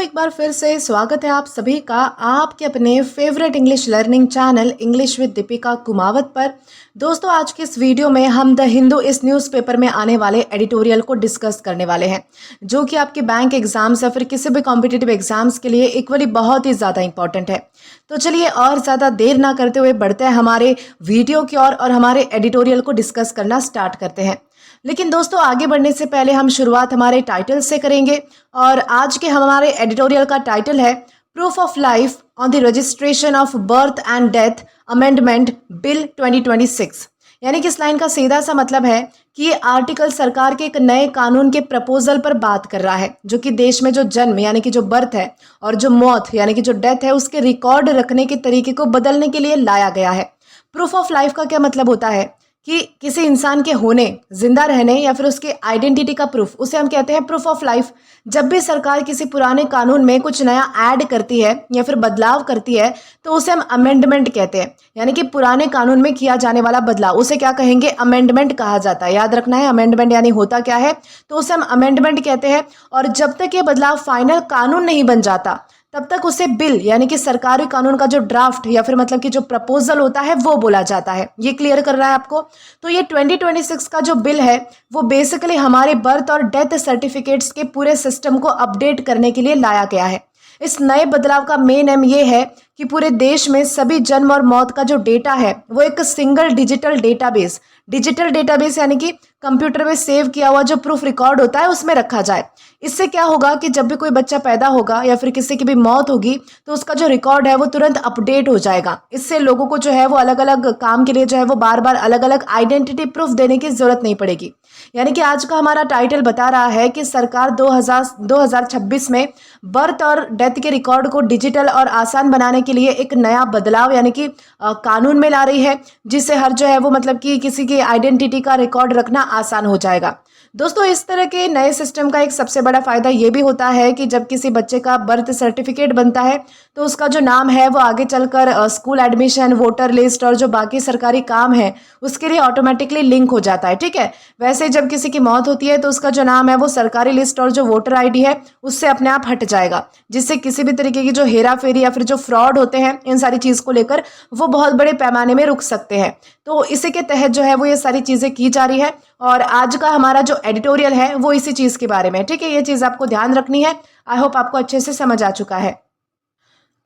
एक बार फिर से स्वागत है आप सभी का आपके अपने favourite English learning channel English with Deepika Kumawat पर। दोस्तों, आज के इस वीडियो में हम द हिंदू इस न्यूज़पेपर में आने वाले एडिटोरियल को डिस्कस करने वाले हैं, जो कि आपके बैंक एग्जाम्स या फिर किसी भी कॉम्पिटिटिव एग्जाम्स के लिए इक्वली बहुत ही ज़्यादा इंपॉर्टेंट है। तो चलिए और ज़्यादा देर ना करते हुए बढ़ते हैं हमारे वीडियो की ओर और हमारे एडिटोरियल को डिस्कस करना स्टार्ट करते हैं। लेकिन दोस्तों, आगे बढ़ने से पहले हम शुरुआत हमारे टाइटल से करेंगे और आज के हमारे एडिटोरियल का टाइटल है proof of life on the registration of birth and death amendment bill 2026। यानी कि इस लाइन का सीधा सा मतलब है कि ये आर्टिकल सरकार के एक नए कानून के प्रपोजल पर बात कर रहा है, जो कि देश में जो जन्म यानी कि जो बर्थ है और जो मौत यानी कि जो डेथ है उसके रिकॉर्ड रखने के तरीके को बदलने के लिए लाया गया है। प्रूफ ऑफ लाइफ का क्या मतलब होता है कि किसी इंसान के होने, जिंदा रहने या फिर उसके आइडेंटिटी का प्रूफ, उसे हम कहते हैं प्रूफ ऑफ लाइफ। जब भी सरकार किसी पुराने कानून में कुछ नया ऐड करती है या फिर बदलाव करती है तो उसे हम अमेंडमेंट कहते हैं। यानी कि पुराने कानून में किया जाने वाला बदलाव, उसे क्या कहेंगे? अमेंडमेंट कहा जाता है। याद रखना है अमेंडमेंट यानी होता क्या है, तो उसे हम अमेंडमेंट कहते हैं। और जब तक ये बदलाव फाइनल कानून नहीं बन जाता तब तक उसे बिल यानी कि सरकारी कानून का जो ड्राफ्ट या फिर मतलब कि जो प्रपोजल होता है वो बोला जाता है। ये क्लियर कर रहा है आपको? तो ये 2026 का जो बिल है वो बेसिकली हमारे बर्थ और डेथ सर्टिफिकेट्स के पूरे सिस्टम को अपडेट करने के लिए लाया गया है। इस नए बदलाव का मेन एम ये है कि पूरे देश में सभी जन्म और मौत का जो डेटा है वो एक सिंगल डिजिटल डेटाबेस यानी कि कंप्यूटर में सेव किया हुआ जो प्रूफ रिकॉर्ड होता है उसमें रखा जाए। इससे क्या होगा कि जब भी कोई बच्चा पैदा होगा या फिर किसी की भी मौत होगी तो उसका जो रिकॉर्ड है वो तुरंत अपडेट हो जाएगा। इससे लोगों को जो है वो अलग अलग काम के लिए जो है वो बार बार अलग अलग आइडेंटिटी प्रूफ देने की जरूरत नहीं पड़ेगी। यानी कि आज का हमारा टाइटल बता रहा है कि सरकार 2026 में बर्थ और डेथ के रिकॉर्ड को डिजिटल और आसान बनाने के लिए एक नया बदलाव यानी कि कानून में ला रही है, जिससे हर जो है वो मतलब कि किसी की आइडेंटिटी का रिकॉर्ड रखना आसान हो जाएगा। दोस्तों, इस तरह के नए सिस्टम का एक सबसे बड़ा फायदा ये भी होता है कि जब किसी बच्चे का बर्थ सर्टिफिकेट बनता है तो उसका जो नाम है वो आगे चलकर स्कूल एडमिशन, वोटर लिस्ट और जो बाकी सरकारी काम है उसके लिए ऑटोमेटिकली लिंक हो जाता है। ठीक है, वैसे जब किसी की मौत होती है तो उसका जो नाम है वो सरकारी लिस्ट और जो वोटर आईडी है उससे अपने आप हट जाएगा, जिससे किसी भी तरीके की जो हेरा फेरी या फिर जो फ्रॉड होते हैं इन सारी चीज को लेकर वो बहुत बड़े पैमाने में रुक सकते हैं। तो इसी के तहत जो है वो ये सारी चीजें की जा रही है और आज का हमारा जो एडिटोरियल है वो इसी चीज के बारे में। ठीक है, ये चीज आपको ध्यान रखनी है। आई होप आपको अच्छे से समझ आ चुका है।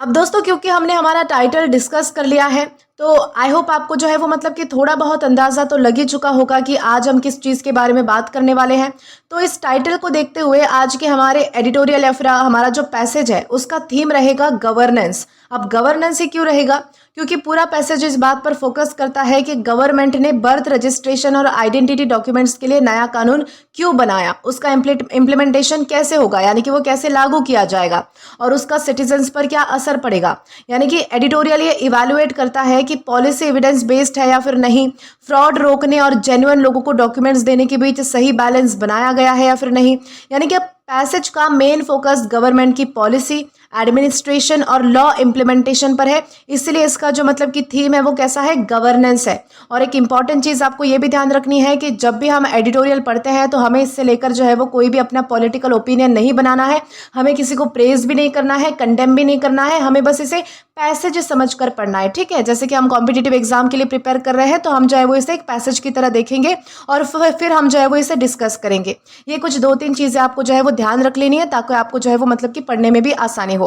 अब दोस्तों, क्योंकि हमने हमारा टाइटल डिस्कस कर लिया है तो आई होप आपको जो है वो मतलब कि थोड़ा बहुत अंदाजा तो लग ही चुका होगा कि आज हम किस चीज़ के बारे में बात करने वाले हैं। तो इस टाइटल को देखते हुए आज के हमारे एडिटोरियल या फिर हमारा जो पैसेज है उसका थीम रहेगा गवर्नेंस। अब गवर्नेंस ही क्यों रहेगा? क्योंकि पूरा पैसेज इस बात पर फोकस करता है कि गवर्नमेंट ने बर्थ रजिस्ट्रेशन और आइडेंटिटी डॉक्यूमेंट्स के लिए नया कानून क्यों बनाया, उसका इम्प्लीमेंटेशन कैसे होगा यानी कि वो कैसे लागू किया जाएगा और उसका सिटीजन्स पर क्या असर पड़ेगा। यानी कि एडिटोरियल ये इवैल्यूएट करता है कि पॉलिसी एविडेंस बेस्ड है या फिर नहीं, फ्रॉड रोकने और जेन्युइन लोगों को डॉक्यूमेंट्स देने के बीच सही बैलेंस बनाया गया है या फिर नहीं। यानी कि पैसेज का मेन फोकस गवर्नमेंट की पॉलिसी, एडमिनिस्ट्रेशन और लॉ इम्प्लीमेंटेशन पर है। इसलिए इसका जो मतलब कि थीम है वो कैसा है? गवर्नेंस है। और एक इंपॉर्टेंट चीज़ आपको ये भी ध्यान रखनी है कि जब भी हम एडिटोरियल पढ़ते हैं तो हमें इससे लेकर जो है वो कोई भी अपना पॉलिटिकल ओपिनियन नहीं बनाना है। हमें किसी को प्रेज भी नहीं करना है, कंडेम भी नहीं करना है। हमें बस इसे पैसेज समझ कर पढ़ना है। ठीक है, जैसे कि हम कॉम्पिटिटिव एग्जाम के लिए प्रिपेयर कर रहे हैं तो हम जो है वो इसे एक पैसेज की तरह देखेंगे और फिर हम जो है वो इसे डिस्कस करेंगे। ये कुछ 2-3 चीज़ें आपको जो है वो ध्यान रख लेनी है ताकि आपको जो है वो मतलब कि पढ़ने में भी आसानी हो।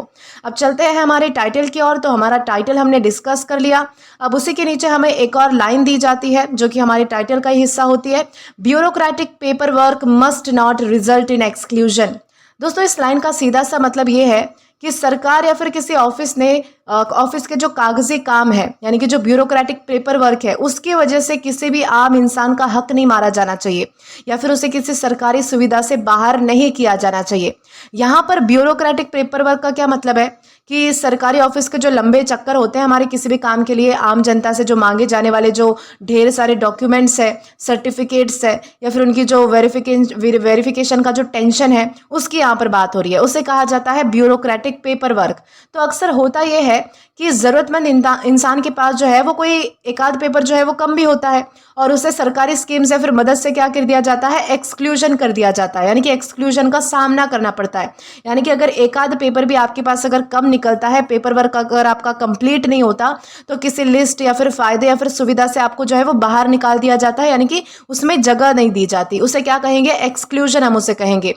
अब चलते हैं हमारे टाइटल की ओर। तो हमारा टाइटल हमने डिस्कस कर लिया। अब उसी के नीचे हमें एक और लाइन दी जाती है जो कि हमारे टाइटल का ही हिस्सा होती है, bureaucratic paper work must not result in exclusion. दोस्तों, इस लाइन का सीधा सा मतलब ये है कि सरकार या फिर किसी ऑफिस ने ऑफिस के जो कागजी काम है यानी कि जो ब्यूरोक्रेटिक पेपर वर्क है उसकी वजह से किसी भी आम इंसान का हक नहीं मारा जाना चाहिए या फिर उसे किसी सरकारी सुविधा से बाहर नहीं किया जाना चाहिए। यहाँ पर ब्यूरोक्रेटिक पेपर वर्क का क्या मतलब है कि सरकारी ऑफिस के जो लंबे चक्कर होते हैं हमारे किसी भी काम के लिए, आम जनता से जो मांगे जाने वाले जो ढेर सारे डॉक्यूमेंट्स है, सर्टिफिकेट्स है या फिर उनकी जो वेरिफिकेशन का जो टेंशन है उसकी यहाँ पर बात हो रही है। उसे कहा जाता है ब्यूरोक्रेटिक ब्यूरोक्रेटिक पेपर वर्क। तो अक्सर होता यह है कि ज़रूरतमंद इंसान के पास जो है वो कोई एक आध पेपर जो है वो कम भी होता है और उसे सरकारी स्कीम से फिर मदद से क्या कर दिया जाता है, एक्सक्लूजन कर दिया जाता है, यानी कि एक्सक्लूजन का सामना करना पड़ता है। यानी कि अगर एक आध पेपर भी आपके पास अगर कम निकलता है, पेपर वर्क अगर आपका कंप्लीट नहीं होता, तो किसी लिस्ट या फिर फायदे या फिर सुविधा से आपको जो है वो बाहर निकाल दिया जाता है, यानी कि उसमें जगह नहीं दी जाती। उसे क्या कहेंगे, एक्सक्लूजन हम उसे कहेंगे।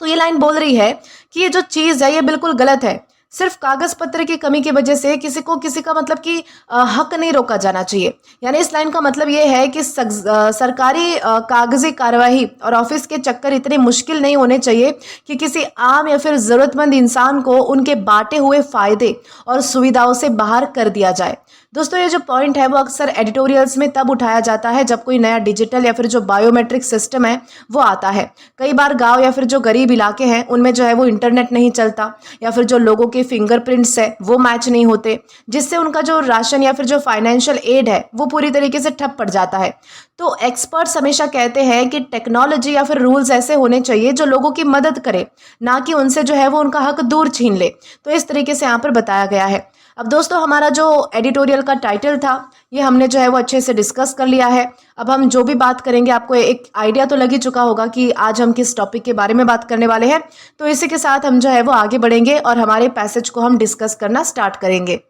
तो ये लाइन बोल रही है कि ये जो चीज़ है ये बिल्कुल गलत है। सिर्फ कागज पत्र की कमी की वजह से किसी का मतलब कि हक नहीं रोका जाना चाहिए। यानी इस लाइन का मतलब ये है कि सरकारी कागजी कार्यवाही और ऑफिस के चक्कर इतने मुश्किल नहीं होने चाहिए कि किसी आम या फिर ज़रूरतमंद इंसान को उनके बांटे हुए फायदे और सुविधाओं से बाहर कर दिया जाए। दोस्तों, ये जो पॉइंट है वो अक्सर एडिटोरियल्स में तब उठाया जाता है जब कोई नया डिजिटल या फिर जो बायोमेट्रिक सिस्टम है वो आता है। कई बार गांव या फिर जो गरीब इलाके हैं उनमें जो है वो इंटरनेट नहीं चलता या फिर जो लोगों के फिंगरप्रिंट्स है वो मैच नहीं होते, जिससे उनका जो राशन या फिर जो फाइनेंशियल एड है वो पूरी तरीके से ठप पड़ जाता है। तो एक्सपर्ट्स हमेशा कहते हैं कि टेक्नोलॉजी या फिर रूल्स ऐसे होने चाहिए जो लोगों की मदद करे, ना कि उनसे जो है वो उनका हक दूर छीन ले। तो इस तरीके से यहाँ पर बताया गया है। अब दोस्तों, हमारा जो एडिटोरियल का टाइटल था ये हमने जो है वो अच्छे से डिस्कस कर लिया है। अब हम जो भी बात करेंगे आपको एक आइडिया तो लग ही चुका होगा कि आज हम किस टॉपिक के बारे में बात करने वाले हैं। तो इसी के साथ हम जो है वो आगे बढ़ेंगे और हमारे पैसेज को हम डिस्कस करना स्टार्ट करेंगे।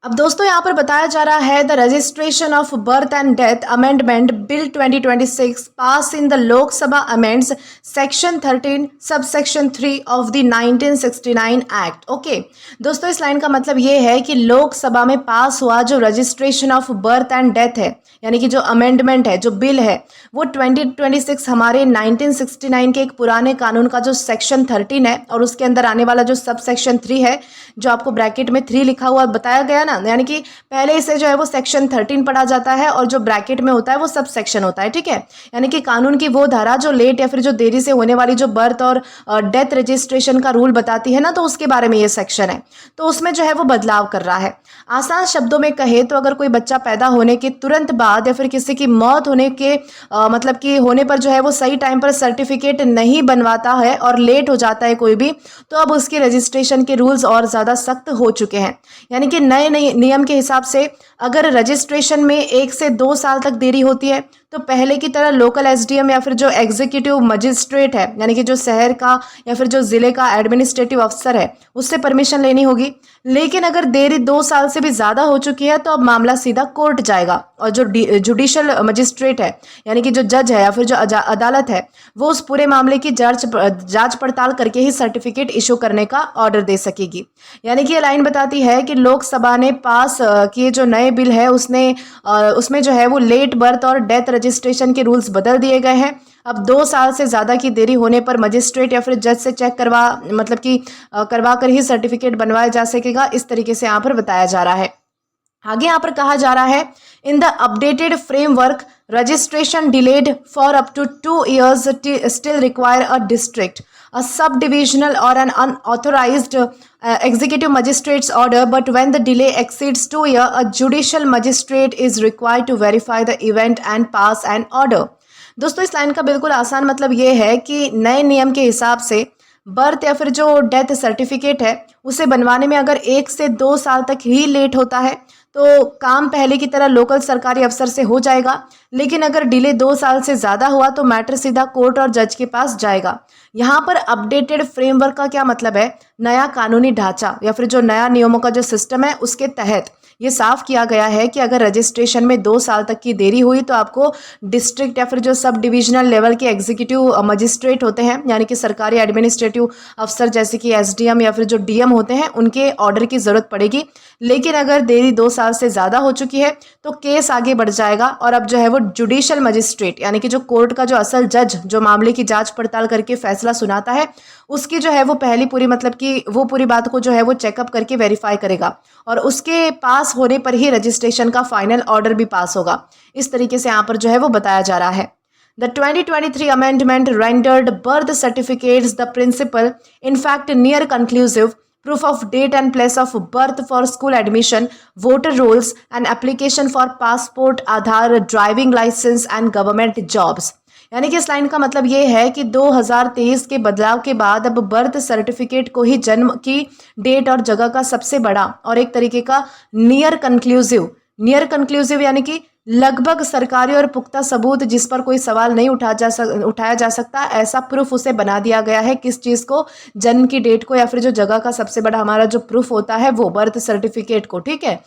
अब दोस्तों, यहाँ पर बताया जा रहा है the registration of birth and death amendment bill 2026 pass in the Lok Sabha amends section 13 sub section 3 of the 1969 act. Okay दोस्तों, इस लाइन का मतलब ये है कि लोकसभा में पास हुआ जो registration of birth and death है, यानी कि जो अमेंडमेंट है, जो बिल है, वो 2026 हमारे 1969 के एक पुराने कानून का जो सेक्शन 13 है और उसके अंदर आने वाला जो सब सेक्शन 3 है, जो आपको ब्रैकेट में 3 लिखा हुआ बताया गया, यानी कि पहले इसे जो है वो सेक्शन 13 पढ़ा जाता है और जो ब्रैकेट में होता है वो सब सेक्शन होता है। ठीक है, यानी कि कानून की वो धारा जो लेट या फिर जो देरी से होने वाली जो बर्थ और डेथ रजिस्ट्रेशन का रूल बताती है ना, तो उसके बारे में ये सेक्शन है। तो उसमें जो है वो बदलाव कर रहा है। आसान शब्दों में कहे तो अगर कोई बच्चा पैदा होने के तुरंत बाद या फिर किसी की मौत होने के मतलब कि होने पर जो है वो सही टाइम पर सर्टिफिकेट नहीं बनवाता है और लेट हो जाता है कोई भी, तो अब उसके रजिस्ट्रेशन के रूल्स और ज़्यादा सख्त हो चुके हैं। यानी कि नए नियम के हिसाब से अगर रजिस्ट्रेशन में 1 से 2 साल तक देरी होती है तो पहले की तरह लोकल एसडीएम या फिर जो एग्जीक्यूटिव मजिस्ट्रेट है, यानी कि जो शहर का या फिर जो ज़िले का एडमिनिस्ट्रेटिव अफसर है, उससे परमिशन लेनी होगी। लेकिन अगर देरी 2 साल से भी ज़्यादा हो चुकी है तो अब मामला सीधा कोर्ट जाएगा और जो जुडिशल मजिस्ट्रेट है, यानी कि जो जज है या फिर जो अदालत है, वो उस पूरे मामले की जांच पड़ताल करके ही सर्टिफिकेट इशू करने का ऑर्डर दे सकेगी। यानी कि ये लाइन बताती है कि लोकसभा ने पास किए जो नए बिल है उसमें जो है वो लेट बर्थ और डेथ रजिस्ट्रेशन के रूल्स बदल दिए गए हैं। अब 2 साल से ज़्यादा की देरी होने पर मजिस्ट्रेट या फिर जज से चेक करवा कर ही सर्टिफिकेट बनवाया जा सकेगा। इस तरीके से यहाँ पर बताया जा रहा है। आगे यहाँ पर कहा जा रहा है, in the updated framework registration delayed for up to 2 years still require a district, a subdivisional or an unauthorized executive magistrate's order, but when the delay exceeds 2 years, a judicial magistrate is required to verify the event and pass an order. दोस्तों, इस line का बिल्कुल आसान मतलब ये है कि नए नियम के हिसाब से बर्थ या फिर जो डेथ सर्टिफिकेट है उसे बनवाने में अगर 1 से 2 साल तक ही लेट होता है तो काम पहले की तरह लोकल सरकारी अफसर से हो जाएगा। लेकिन अगर डिले 2 साल से ज़्यादा हुआ तो मैटर सीधा कोर्ट और जज के पास जाएगा। यहाँ पर अपडेटेड फ्रेमवर्क का क्या मतलब है, नया कानूनी ढांचा या फिर जो नया नियमों का जो सिस्टम है उसके तहत ये साफ किया गया है कि अगर रजिस्ट्रेशन में 2 साल तक की देरी हुई तो आपको डिस्ट्रिक्ट या फिर जो सब डिविजनल लेवल के एग्जीक्यूटिव मजिस्ट्रेट होते हैं, यानी कि सरकारी एडमिनिस्ट्रेटिव अफसर जैसे कि एसडीएम या फिर जो डीएम होते हैं, उनके ऑर्डर की ज़रूरत पड़ेगी। लेकिन अगर देरी 2 साल से ज़्यादा हो चुकी है तो केस आगे बढ़ जाएगा और अब जो है वो जुडिशल मजिस्ट्रेट, यानी कि जो कोर्ट का जो असल जज जो मामले की जांच पड़ताल करके फैसला सुनाता है, उसकी जो है वो पहली पूरी मतलब कि वो पूरी बात को जो है वो चेकअप करके वेरीफाई करेगा और उसके पास होने पर ही रजिस्ट्रेशन का फाइनल ऑर्डर भी पास होगा। इस तरीके से यहाँ पर जो है वो बताया जा रहा है। The 2023 amendment rendered birth certificates the principal, in fact near conclusive, proof of date and place of birth for school admission, voter rolls, and application for passport, Aadhaar, driving license and government jobs. यानी कि इस line का मतलब ये है कि 2023 के बदलाव के बाद अब बर्थ सर्टिफिकेट को ही जन्म की डेट और जगह का सबसे बड़ा और एक तरीके का नियर कंक्लूसिव यानी कि लगभग सरकारी और पुख्ता सबूत जिस पर कोई सवाल नहीं उठाया जा सकता, ऐसा प्रूफ उसे बना दिया गया है। किस चीज़ को? जन्म की डेट को, या फिर जो जगह का सबसे बड़ा हमारा जो प्रूफ होता है वो बर्थ सर्टिफिकेट को। ठीक है,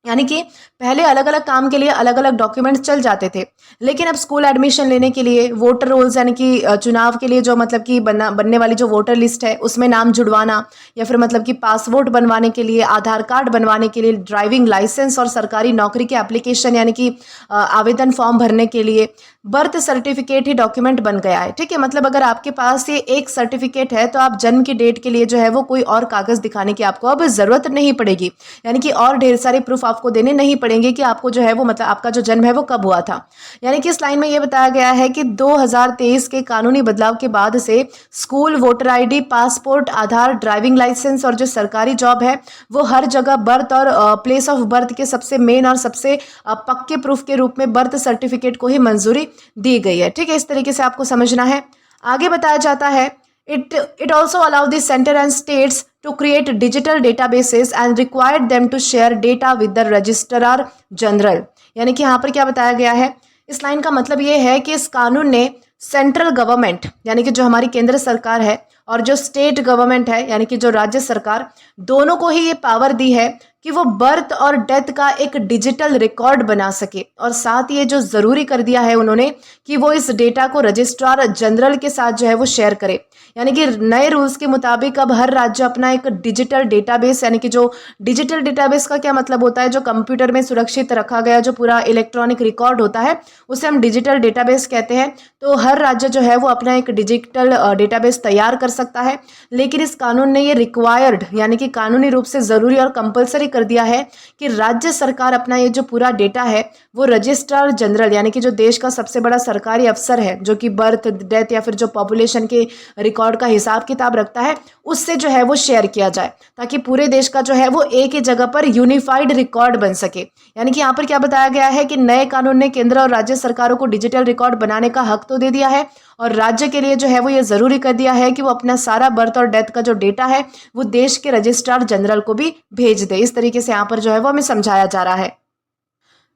यानी कि पहले अलग अलग काम के लिए अलग अलग डॉक्यूमेंट्स चल जाते थे, लेकिन अब स्कूल एडमिशन लेने के लिए, वोटर रोल्स यानी कि चुनाव के लिए जो मतलब कि बनने वाली जो वोटर लिस्ट है उसमें नाम जुड़वाना, या फिर मतलब कि पासपोर्ट बनवाने के लिए, आधार कार्ड बनवाने के लिए, ड्राइविंग लाइसेंस और सरकारी नौकरी के एप्लीकेशन यानी कि आवेदन फॉर्म भरने के लिए बर्थ सर्टिफिकेट ही डॉक्यूमेंट बन गया है। ठीक है, मतलब अगर आपके पास ये एक सर्टिफिकेट है तो आप जन्म की डेट के लिए जो है वो कोई और कागज दिखाने की आपको अब जरूरत नहीं पड़ेगी, यानी कि और ढेर सारे प्रूफ आपको देने नहीं पड़ेंगे कि आपको जो है वो मतलब आपका जो जन्म है वो कब हुआ था। यानी कि इस लाइन में ये बताया गया है कि 2023 के कानूनी बदलाव के बाद से स्कूल, वोटर आईडी, पासपोर्ट, आधार, ड्राइविंग लाइसेंस और जो सरकारी जॉब है वो हर जगह बर्थ और प्लेस ऑफ बर्थ के सबसे मेन और सबसे पक्के प्रूफ के रूप में बर्थ सर्टिफिकेट को ही मंजूरी दी गई है। ठीक है, इस तरीके से आपको समझना है। आगे बताया जाता है It also allow the center and states to create digital databases and required them to share data with the registrar general। यानी कि यहाँ पर क्या बताया गया है, इस लाइन का मतलब ये है कि इस कानून ने सेंट्रल गवर्नमेंट यानी कि जो हमारी केंद्र सरकार है और जो स्टेट गवर्नमेंट है यानी कि जो राज्य सरकार, दोनों को ही ये पावर दी है कि वो बर्थ और डेथ का एक डिजिटल रिकॉर्ड बना सके, और साथ ये जो ज़रूरी कर दिया है उन्होंने कि वो इस डेटा को रजिस्ट्रार जनरल के साथ जो है वो शेयर करे। यानी कि नए रूल्स के मुताबिक अब हर राज्य अपना एक डिजिटल डेटाबेस, यानी कि जो डिजिटल डेटाबेस का क्या मतलब होता है, जो कंप्यूटर में सुरक्षित रखा गया जो पूरा इलेक्ट्रॉनिक रिकॉर्ड होता है उसे हम डिजिटल डेटाबेस कहते हैं। तो हर राज्य जो है वो अपना एक डिजिटल डेटाबेस तैयार कर सकता है, लेकिन इस कानून ने ये रिक्वायर्ड यानी कि कानूनी रूप से ज़रूरी और कंपलसरी कर दिया है कि राज्य सरकार अपना ये जो पूरा डेटा है वो रजिस्ट्रार जनरल यानी कि जो देश का सबसे बड़ा सरकारी अफसर है जो कि बर्थ, डेथ या फिर जो पॉपुलेशन के रिकॉर्ड का हिसाब किताब रखता है, उससे जो है वो शेयर किया जाए, ताकि पूरे देश का जो है वो एक ही जगह पर यूनिफाइड रिकॉर्ड बन सके। यानी कि यहाँ पर क्या बताया गया है कि नए कानून ने केंद्र और राज्य सरकारों को डिजिटल रिकॉर्ड बनाने का हक तो दे दिया है, और राज्य के लिए जो है वो ये ज़रूरी कर दिया है कि वो अपना सारा बर्थ और डेथ का जो डेटा है वो देश के रजिस्ट्रार जनरल को भी भेज दे। इस तरीके से यहाँ पर जो है वो हमें समझाया जा रहा है।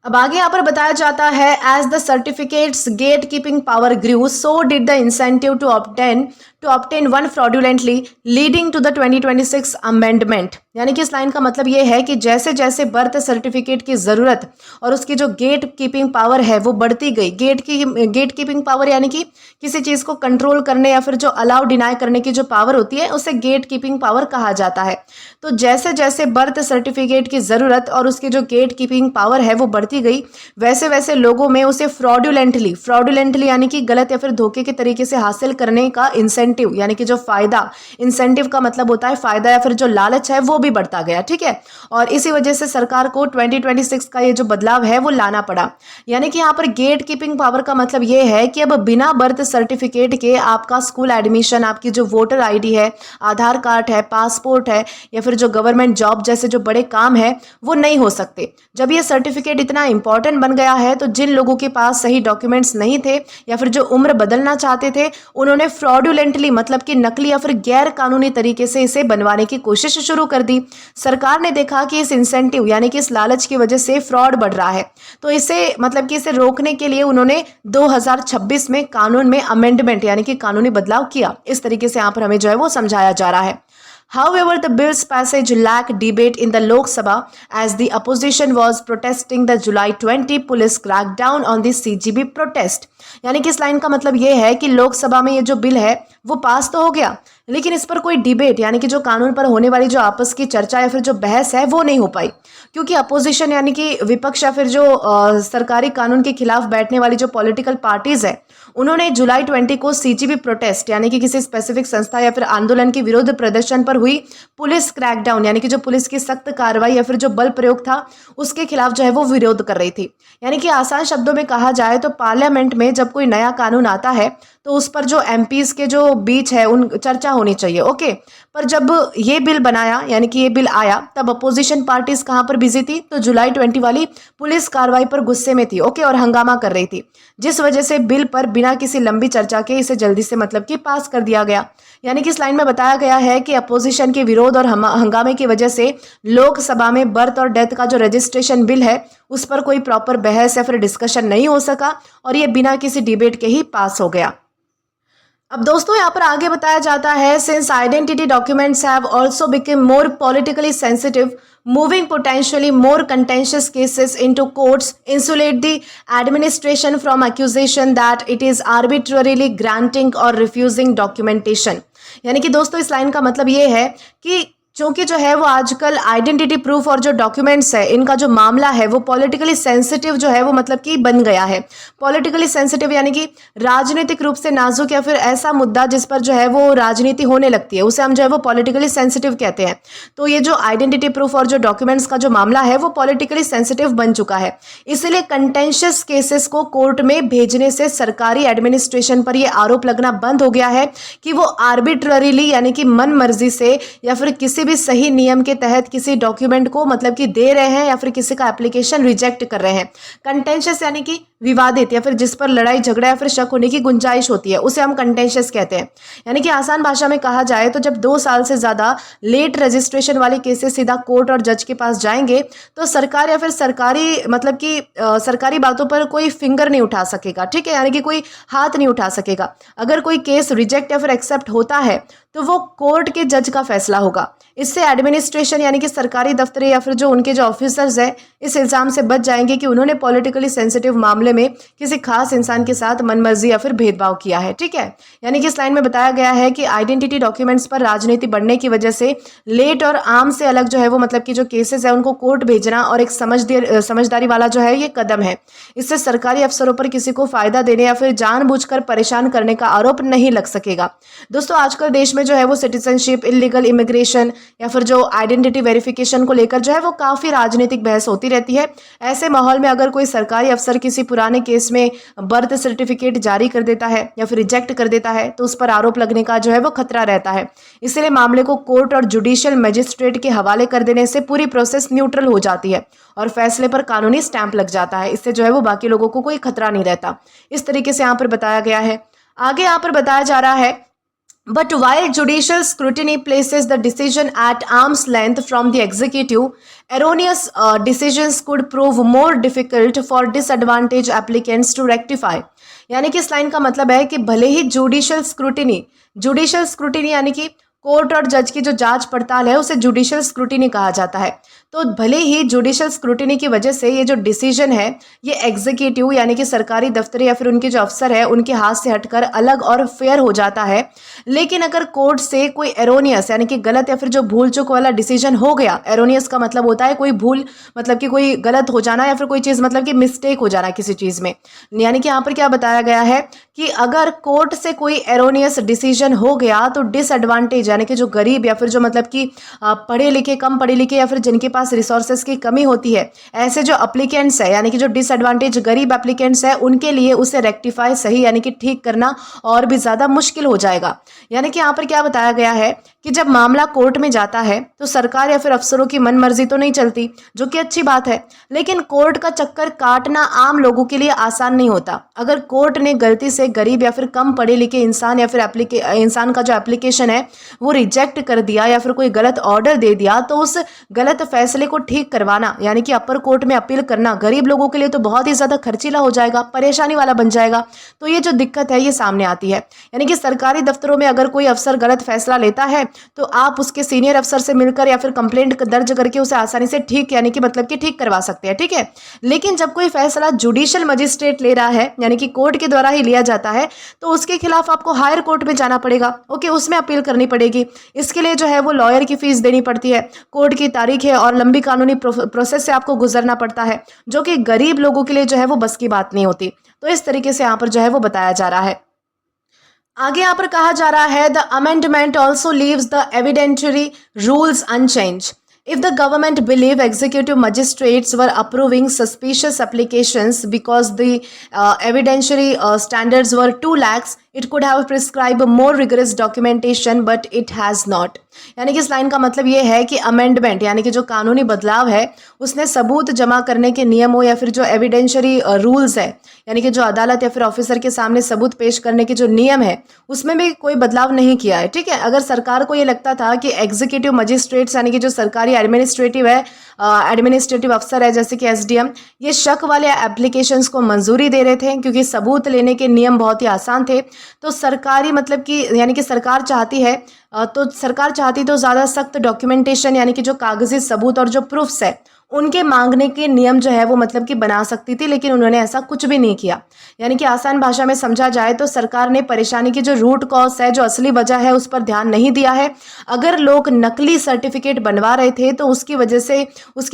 अब आगे यहाँ पर बताया जाता है, as the certificates gatekeeping power grew so did the incentive to obtain one fraudulently leading to the 2026 amendment. यानी कि इस लाइन का मतलब ये है कि जैसे जैसे बर्थ सर्टिफिकेट की ज़रूरत और उसकी जो गेट कीपिंग पावर है वो बढ़ती गई। गेट कीपिंग पावर यानी कि किसी चीज़ को कंट्रोल करने या फिर जो अलाउ डिनाई करने की जो पावर होती है उसे गेट कीपिंग पावर कहा जाता है। तो जैसे जैसे बर्थ सर्टिफिकेट की ज़रूरत और उसकी जो गेट कीपिंग पावर है वो बढ़ती गई, वैसे वैसे लोगों में उसे फ्रॉडुलेंटली यानी कि गलत या फिर धोखे के तरीके से हासिल करने का इंसेंटिव यानी कि जो फायदा, इंसेंटिव का मतलब होता है फायदा या फिर जो लालच है वो भी बढ़ता गया। ठीक है, और इसी वजह से सरकार को 2026 का ये जो बदलाव है वो लाना पड़ा। यानी कि यहाँ पर गेट कीपिंग पावर का मतलब ये है कि अब बिना बर्थ सर्टिफिकेट के आपका स्कूल एडमिशन, आपकी जो वोटर आईडी है, आधार कार्ड है, पासपोर्ट है या फिर जो गवर्नमेंट जॉब जैसे जो बड़े काम है वो नहीं हो सकते। जब ये सर्टिफिकेट इतना इंपॉर्टेंट बन गया है तो जिन लोगों के पास सही डॉक्यूमेंट्स नहीं थे या फिर जो उम्र बदलना चाहते थे, उन्होंने फ्रॉडुलेंटली मतलब कि नकली या फिर गैर कानूनी तरीके से इसे बनवाने की कोशिश शुरू कर दी। सरकार ने देखा कि इस इंसेंटिव यानी कि इस लालच की वजह से फ्रॉड बढ़ रहा है, तो इसे मतलब कि इसे रोकने के लिए उन्होंने 2026 में कानून में अमेंडमेंट यानी कि कानूनी बदलाव किया। इस तरीके से यहाँ पर हमें जो है वो समझाया जा रहा है। However, the bill's passage lacked debate in the Lok Sabha as the opposition was protesting the July 20 police crackdown on the CGB protest। यानी कि इस लाइन का मतलब ये है कि लोकसभा में ये जो बिल है वो पास तो हो गया, लेकिन इस पर कोई डिबेट यानी कि जो कानून पर होने वाली जो आपस की चर्चा या फिर जो बहस है वो नहीं हो पाई, क्योंकि अपोजिशन यानी कि विपक्ष या फिर जो सरकारी कानून के खिलाफ बैठने वाली जो पॉलिटिकल पार्टीज है उन्होंने जुलाई 20 को सीजीबी प्रोटेस्ट यानी कि किसी स्पेसिफिक संस्था या फिर आंदोलन के विरोध प्रदर्शन पर हुई पुलिस क्रैकडाउन यानी कि जो पुलिस की सख्त कार्रवाई या फिर जो बल प्रयोग था उसके खिलाफ जो है वो विरोध कर रही थी। यानी कि आसान शब्दों में कहा जाए तो पार्लियामेंट में जब कोई नया कानून आता है तो उस पर जो एमपीज के जो बीच है उन चर्चा होनी चाहिए। ओके, पर जब ये बिल बनाया यानी कि ये बिल आया तब अपोजिशन पार्टीज कहाँ पर बिजी थी, तो जुलाई 20 वाली पुलिस कार्रवाई पर गुस्से में थी। ओके, और हंगामा कर रही थी, जिस वजह से बिल पर बिना किसी लंबी चर्चा के इसे जल्दी से मतलब कि पास कर दिया गया। यानी कि इस लाइन में बताया गया है कि अपोजिशन के विरोध और हंगामे की वजह से लोकसभा में बर्थ और डेथ का जो रजिस्ट्रेशन बिल है उस पर कोई प्रॉपर बहस या फिर डिस्कशन नहीं हो सका और ये बिना किसी डिबेट के ही पास हो गया। अब दोस्तों यहाँ पर आगे बताया जाता है, since identity documents have also become more politically sensitive, moving potentially more contentious cases into courts, insulate the administration from accusation that it is arbitrarily granting or refusing documentation। यानी कि दोस्तों इस लाइन का मतलब ये है कि चूंकि जो है वो आजकल आइडेंटिटी प्रूफ और जो डॉक्यूमेंट्स है इनका जो मामला है वो पॉलिटिकली सेंसिटिव जो है वो मतलब कि बन गया है। पॉलिटिकली सेंसिटिव यानी कि राजनीतिक रूप से नाजुक या फिर ऐसा मुद्दा जिस पर जो है वो राजनीति होने लगती है उसे हम जो है वो पॉलिटिकली सेंसिटिव कहते हैं। तो ये जो आइडेंटिटी प्रूफ और जो डॉक्यूमेंट्स का जो मामला है वो पॉलिटिकली सेंसिटिव बन चुका है, इसलिए कंटेंशियस केसेस को कोर्ट में भेजने से सरकारी एडमिनिस्ट्रेशन पर यह आरोप लगना बंद हो गया है कि वो आर्बिट्ररीली यानी कि मन मर्जी से या फिर किसी भी सही नियम के तहत किसी डॉक्यूमेंट को मतलब कि दे रहे हैं या फिर किसी का एप्लीकेशन रिजेक्ट कर रहे हैं। कंटेंशियस यानी कि विवादित या फिर जिस पर लड़ाई झगड़ा या फिर शक होने की गुंजाइश होती है उसे हम कंटेंशियस कहते हैं। यानी कि आसान भाषा में कहा जाए तो जब 2 साल से ज्यादा लेट रजिस्ट्रेशन वाले केसेस सीधा कोर्ट और जज के पास जाएंगे तो सरकार या फिर सरकारी मतलब कि सरकारी बातों पर कोई फिंगर नहीं उठा सकेगा। ठीक है, यानी कि कोई हाथ नहीं उठा सकेगा। अगर कोई केस रिजेक्ट या फिर एक्सेप्ट होता है तो वो कोर्ट के जज का फैसला होगा। इससे एडमिनिस्ट्रेशन यानी कि सरकारी दफ्तर या फिर जो उनके जो ऑफिसर्स हैं इस इल्जाम से बच जाएंगे कि उन्होंने पॉलिटिकली सेंसिटिव मामले में किसी खास इंसान के साथ मनमर्जी या फिर भेदभाव किया है। ठीक है, यानी कि इस लाइन में बताया गया है कि आइडेंटिटी डॉक्यूमेंट्स पर राजनीति बढ़ने की वजह से लेट और आम से अलग जो है वो मतलब कि जो केसेस है उनको कोर्ट भेजना और एक समझदारी वाला जो है ये कदम है। इससे सरकारी अफसरों पर किसी को फायदा देने या फिर जानबूझकर परेशान करने का आरोप नहीं लग सकेगा। दोस्तों आजकल देश में जो है वो सिटीजनशिप, इलीगल इमिग्रेशन या फिर जो आइडेंटिटी वेरिफिकेशन को लेकर जो है वो काफी राजनीतिक बहस होती रहती है। ऐसे माहौल में अगर कोई सरकारी अफसर किसी पुराने केस में बर्थ सर्टिफिकेट जारी कर देता है या फिर रिजेक्ट कर देता है तो उस पर आरोप लगने का जो है वो खतरा रहता है। इसलिए मामले को कोर्ट और जुडिशियल मजिस्ट्रेट के हवाले कर देने से पूरी प्रोसेस न्यूट्रल हो जाती है और फैसले पर कानूनी स्टैंप लग जाता है। इससे जो है वो बाकी लोगों को कोई खतरा नहीं रहता। इस तरीके से यहाँ पर बताया गया है। आगे यहाँ पर बताया जा रहा है, But while judicial scrutiny places the decision at arm's length from the executive, erroneous decisions could prove more difficult for disadvantaged applicants to rectify। यानी कि इस लाइन का मतलब है कि भले ही जुडिशियल स्क्रूटिनी यानी कि कोर्ट और जज की जो जांच पड़ताल है उसे जुडिशियल स्क्रूटिनी कहा जाता है। तो भले ही जुडिशियल स्क्रूटिनी की वजह से ये जो डिसीजन है ये एग्जीक्यूटिव यानी कि सरकारी दफ्तर या फिर उनके जो अफसर है उनके हाथ से हटकर अलग और फेयर हो जाता है, लेकिन अगर कोर्ट से कोई एरोनियस यानी कि गलत या फिर जो भूल चूक वाला डिसीजन हो गया, एरोनियस का मतलब होता है कोई भूल मतलब कि कोई गलत हो जाना या फिर कोई चीज़ मतलब कि मिस्टेक हो जाना किसी चीज़ में। यानी कि यहाँ पर क्या बताया गया है कि अगर कोर्ट से कोई एरोनियस डिसीजन हो गया तो डिसएडवांटेज यानी कि जो गरीब या फिर जो मतलब कि पढ़े लिखे, कम पढ़े लिखे या फिर जिनके पास रिसोर्सेज की कमी होती है, ऐसे जो एप्लीकेंट्स है यानी कि जो डिसएडवांटेज गरीब एप्लीकेंट्स है उनके लिए उसे रेक्टिफाई सही यानी कि ठीक करना और भी ज़्यादा मुश्किल हो जाएगा। यानी कि यहाँ पर क्या बताया गया है कि जब मामला कोर्ट में जाता है तो सरकार या फिर अफसरों की मनमर्जी तो नहीं चलती, जो कि अच्छी बात है, लेकिन कोर्ट का चक्कर काटना आम लोगों के लिए आसान नहीं होता। अगर कोर्ट ने गलती से गरीब या फिर कम पढ़े लिखे इंसान या फिर इंसान का जो एप्लीकेशन है वो रिजेक्ट कर दिया या फिर कोई गलत ऑर्डर दे दिया तो उस गलत फैसले को ठीक करवाना यानी कि अपर कोर्ट में अपील करना गरीब लोगों के लिए तो बहुत ही ज़्यादा खर्चीला हो जाएगा, परेशानी वाला बन जाएगा। तो ये जो दिक्कत है ये सामने आती है। यानी कि सरकारी दफ्तरों में अगर कोई अफसर गलत फैसला लेता है तो आप उसके सीनियर अफसर से मिलकर या फिर कंप्लेंट दर्ज करके उसे आसानी से ठीक यानी कि मतलब कि ठीक करवा सकते हैं। ठीक है, लेकिन जब कोई फैसला जुडिशियल मजिस्ट्रेट ले रहा है यानी कि कोर्ट के द्वारा ही लिया जाता है तो उसके खिलाफ आपको हायर कोर्ट में जाना पड़ेगा। ओके, उसमें अपील करनी पड़ेगी। इसके लिए जो है वो लॉयर की फीस देनी पड़ती है, कोर्ट की तारीख है और लंबी कानूनी प्रोसेस से आपको गुजरना पड़ता है, जो कि गरीब लोगों के लिए जो है वो बस की बात नहीं होती। तो इस तरीके से यहाँ पर जो है वो बताया जा रहा है। आगे यहाँ पर कहा जा रहा है the amendment also leaves the evidentiary rules unchanged. If the government believe executive magistrates were approving suspicious applications because the evidentiary standards were too lax, it could have prescribed more rigorous documentation, but it has not. यानी कि इस line का मतलब ये है कि amendment यानी कि जो कानूनी बदलाव है उसने सबूत जमा करने के नियमों या फिर जो एविडेंशरी रूल्स है यानी कि जो अदालत या फिर ऑफिसर के सामने सबूत पेश करने के जो नियम है उसमें भी कोई बदलाव नहीं किया है। ठीक है, अगर सरकार को ये लगता था कि एग्जीक्यूटिव मजिस्ट्रेट्स यानी कि जो सरकारी एडमिनिस्ट्रेटिव है एडमिनिस्ट्रेटिव अफसर है जैसे कि एसडीएम, ये शक वाले एप्लीकेशंस को मंजूरी दे रहे थे क्योंकि सबूत लेने के नियम बहुत ही आसान थे, तो सरकारी मतलब कि यानी कि सरकार चाहती है तो ज़्यादा सख्त डॉक्यूमेंटेशन यानी कि जो कागजी सबूत और जो प्रूफ्स है उनके मांगने के नियम जो है वो मतलब कि बना सकती थी, लेकिन उन्होंने ऐसा कुछ भी नहीं किया। यानी कि आसान भाषा में समझा जाए तो सरकार ने परेशानी की जो रूट कॉज है, जो असली वजह है, उस पर ध्यान नहीं दिया है। अगर लोग नकली सर्टिफिकेट बनवा रहे थे तो उसकी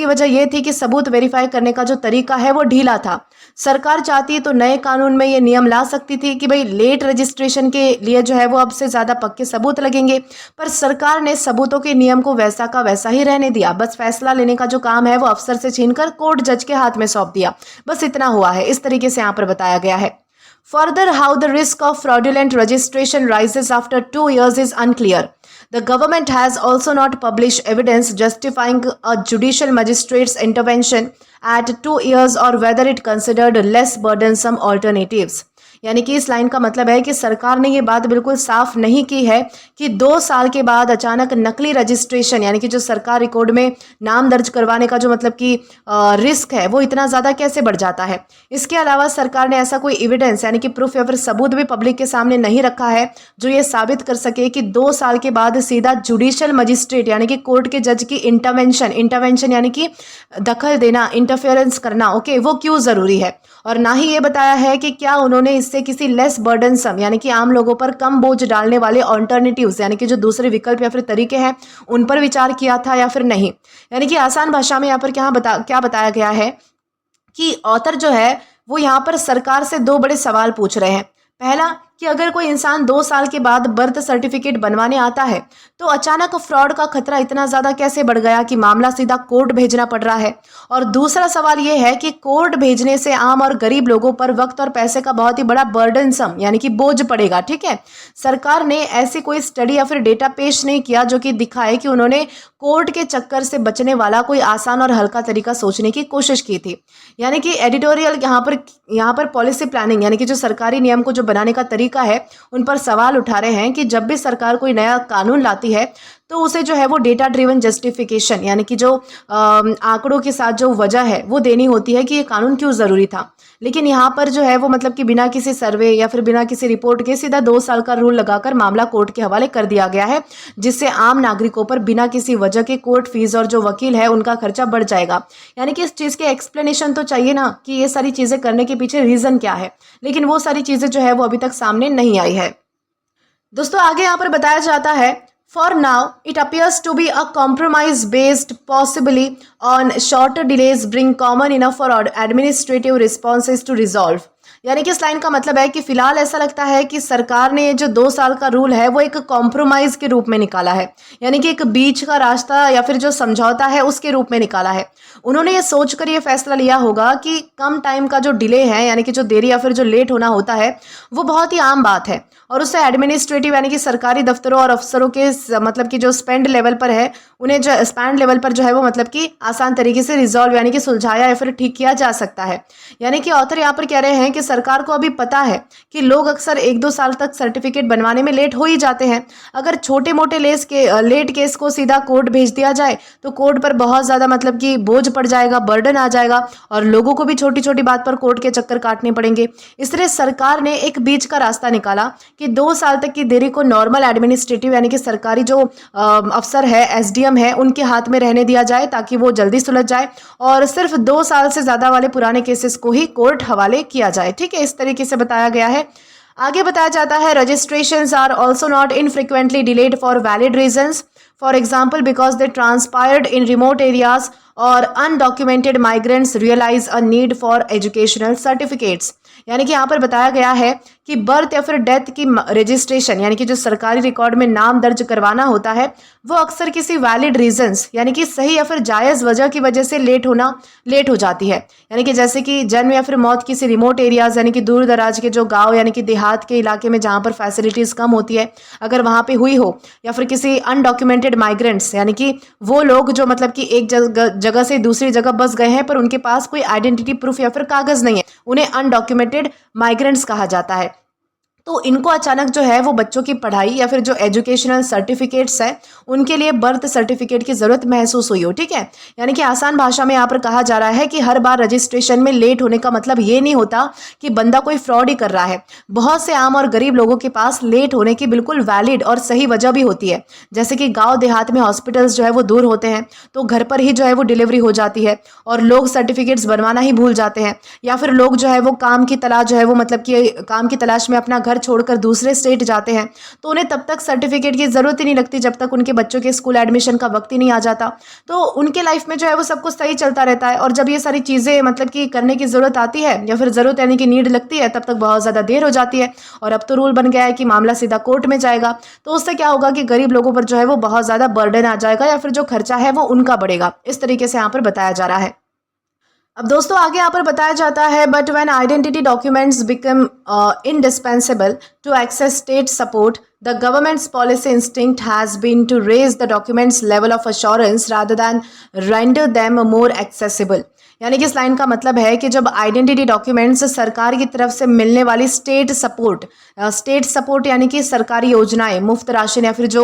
वजह ये थी कि सबूत वेरीफाई करने का जो तरीका है वो ढीला था। सरकार चाहती तो नए कानून में ये नियम ला सकती थी कि भाई लेट रजिस्ट्रेशन के लिए जो है वो अब से ज़्यादा पक्के सबूत लगेंगे, पर सरकार ने सबूतों के नियम को वैसा का वैसा ही रहने दिया। बस फैसला लेने का जो काम है वो अफसर से छीनकर कोर्ट जज के हाथ में सौंप दिया, बस इतना हुआ है। इस तरीके से यहाँ पर बताया गया है। Further, how the risk of fraudulent registration rises after 2 years is unclear. The government has also not published evidence justifying a judicial magistrate's intervention at 2 years or whether it considered less burdensome alternatives. यानी कि इस line का मतलब है कि सरकार ने ये बात बिल्कुल साफ नहीं की है कि 2 साल के बाद अचानक नकली रजिस्ट्रेशन यानी कि जो सरकार रिकॉर्ड में नाम दर्ज करवाने का जो मतलब कि रिस्क है वो इतना ज़्यादा कैसे बढ़ जाता है। इसके अलावा सरकार ने ऐसा कोई एविडेंस यानी कि प्रूफ या फिर सबूत भी पब्लिक के सामने नहीं रखा है जो ये साबित कर सके कि 2 साल के बाद सीधा जुडिशियल मजिस्ट्रेट यानी कि कोर्ट के जज की इंटरवेंशन यानी कि दखल देना, इंटरफेरेंस करना, ओके, वो क्यों ज़रूरी है। और ना ही ये बताया है कि क्या उन्होंने इससे किसी लेस बर्डनसम यानी कि आम लोगों पर कम बोझ डालने वाले ऑल्टरनेटिव्स यानी कि जो दूसरे विकल्प या फिर तरीके हैं उन पर विचार किया था या फिर नहीं। यानी कि आसान भाषा में यहाँ पर क्या बताया गया है कि ऑथर जो है वो यहाँ पर सरकार से 2 बड़े सवाल पूछ रहे हैं। पहला कि अगर कोई इंसान 2 साल के बाद बर्थ सर्टिफिकेट बनवाने आता है तो अचानक फ्रॉड का खतरा इतना ज़्यादा कैसे बढ़ गया कि मामला सीधा कोर्ट भेजना पड़ रहा है। और दूसरा सवाल ये है कि कोर्ट भेजने से आम और गरीब लोगों पर वक्त और पैसे का बहुत ही बड़ा बर्डनसम यानी कि बोझ पड़ेगा। ठीक है, सरकार ने ऐसी कोई स्टडी या फिर डेटा पेश नहीं किया जो कि दिखाए कि उन्होंने कोर्ट के चक्कर से बचने वाला कोई आसान और हल्का तरीका सोचने की कोशिश की थी। यानी कि एडिटोरियल यहाँ पर पॉलिसी प्लानिंग यानी कि जो सरकारी नियम को जो बनाने का तरीका है उन पर सवाल उठा रहे हैं कि जब भी सरकार कोई नया कानून लाती है तो उसे जो है वो डेटा ड्रिवन जस्टिफिकेशन यानी कि जो आंकड़ों के साथ जो वजह है वो देनी होती है कि ये कानून क्यों ज़रूरी था। लेकिन यहाँ पर जो है वो मतलब कि बिना किसी सर्वे या फिर बिना किसी रिपोर्ट के सीधा 2 साल का रूल लगाकर मामला कोर्ट के हवाले कर दिया गया है, जिससे आम नागरिकों पर बिना किसी वजह के कोर्ट फीस और जो वकील है उनका खर्चा बढ़ जाएगा। यानी कि इस चीज़ के एक्सप्लेनेशन तो चाहिए ना कि ये सारी चीज़ें करने के पीछे रीज़न क्या है, लेकिन वो सारी चीज़ें जो है वो अभी तक सामने नहीं आई है। दोस्तों आगे यहाँ पर बताया जाता है, For now, it appears to be a compromise based possibly on shorter delays being common enough for administrative responses to resolve. यानी कि इस लाइन का मतलब है कि फिलहाल ऐसा लगता है कि सरकार ने ये जो 2 साल का रूल है वो एक कॉम्प्रोमाइज़ के रूप में निकाला है, यानी कि एक बीच का रास्ता या फिर जो समझौता है उसके रूप में निकाला है। उन्होंने ये सोचकर ये फैसला लिया होगा कि कम टाइम का जो डिले है यानी कि जो देरी या फिर जो लेट होना होता है वो बहुत ही आम बात है, और उससे एडमिनिस्ट्रेटिव यानी कि सरकारी दफ्तरों और अफसरों के मतलब कि जो स्पेंड लेवल पर है उन्हें जो स्पेंड लेवल पर जो है वो मतलब कि आसान तरीके से रिजॉल्व यानी कि सुलझाया या फिर ठीक किया जा सकता है। यानी कि ऑथर यहाँ पर कह रहे हैं कि सरकार को अभी पता है कि लोग अक्सर 1-2 साल तक सर्टिफिकेट बनवाने में लेट हो ही जाते हैं। अगर छोटे मोटे लेट केस को सीधा कोर्ट भेज दिया जाए तो कोर्ट पर बहुत ज़्यादा मतलब कि बोझ पड़ जाएगा, बर्डन आ जाएगा, और लोगों को भी छोटी छोटी बात पर कोर्ट के चक्कर काटने पड़ेंगे। इसलिए सरकार ने एक बीच का रास्ता निकाला कि 2 साल तक की देरी को नॉर्मल एडमिनिस्ट्रेटिव यानी कि सरकारी जो अफसर है, एसडीएम है, उनके हाथ में रहने दिया जाए ताकि वो जल्दी सुलझ जाए, और सिर्फ 2 साल से ज़्यादा वाले पुराने केसेस को ही कोर्ट हवाले किया जाए। ठीक है, इस तरीके से बताया गया है। आगे बताया जाता है, registrations are also not infrequently delayed for valid reasons, for example because they transpired in remote areas और undocumented migrants realise a need for educational certificates. यानी कि यहाँ पर बताया गया है कि बर्थ या फिर डेथ की रजिस्ट्रेशन यानी कि जो सरकारी रिकॉर्ड में नाम दर्ज करवाना होता है वो अक्सर किसी वैलिड रीजंस यानी कि सही या फिर जायज़ वजह की वजह से लेट हो जाती है। यानी कि जैसे कि जन्म या फिर मौत किसी रिमोट एरियाज यानी कि दूर दराज के जो गांव यानी कि देहात के इलाके में जहाँ पर फैसिलिटीज़ कम होती है अगर वहाँ पे हुई हो, या फिर किसी अनडॉक्यूमेंटेड माइग्रेंट्स यानी कि वो लोग जो मतलब कि एक जगह से दूसरी जगह बस गए हैं पर उनके पास कोई आइडेंटिटी प्रूफ या फिर कागज़ नहीं है, उन्हें अनडॉक्यूमेंटेड माइग्रेंट्स कहा जाता है। तो इनको अचानक जो है वो बच्चों की पढ़ाई या फिर जो एजुकेशनल सर्टिफिकेट्स है उनके लिए बर्थ सर्टिफिकेट की ज़रूरत महसूस हुई हो। ठीक है, यानी कि आसान भाषा में यहाँ पर कहा जा रहा है कि हर बार रजिस्ट्रेशन में लेट होने का मतलब ये नहीं होता कि बंदा कोई फ्रॉड ही कर रहा है। बहुत से आम और गरीब लोगों के पास लेट होने की बिल्कुल वैलिड और सही वजह भी होती है। जैसे कि गाँव देहात में हॉस्पिटल्स जो है वो दूर होते हैं तो घर पर ही जो है वो डिलीवरी हो जाती है और लोग सर्टिफिकेट्स बनवाना ही भूल जाते हैं, या फिर लोग जो है वो काम की तलाश जो है वो मतलब कि काम की तलाश में अपना घर छोड़कर दूसरे स्टेट जाते हैं तो उन्हें तब तक सर्टिफिकेट की जरूरत ही नहीं लगती जब तक उनके बच्चों के स्कूल एडमिशन का वक्त ही नहीं आ जाता। तो उनके लाइफ में जो है वो सब कुछ सही चलता रहता है और जब ये सारी चीज़ें मतलब कि करने की ज़रूरत आती है या फिर ज़रूरत यानी कि नीड लगती है तब तक बहुत ज़्यादा देर हो जाती है। और अब तो रूल बन गया है कि मामला सीधा कोर्ट में जाएगा, तो उससे क्या होगा कि गरीब लोगों पर जो है वो बहुत ज़्यादा बर्डन आ जाएगा या फिर जो खर्चा है वो उनका बढ़ेगा। इस तरीके से यहाँ पर बताया जा रहा है। अब दोस्तों आगे यहाँ पर बताया जाता है but when identity documents become indispensable to access state support, the government's policy instinct has been to raise the documents' level of assurance rather than render them more accessible। यानी कि इस लाइन का मतलब है कि जब आइडेंटिटी डॉक्यूमेंट्स सरकार की तरफ से मिलने वाली स्टेट सपोर्ट यानी कि सरकारी योजनाएं, मुफ्त राशन या फिर जो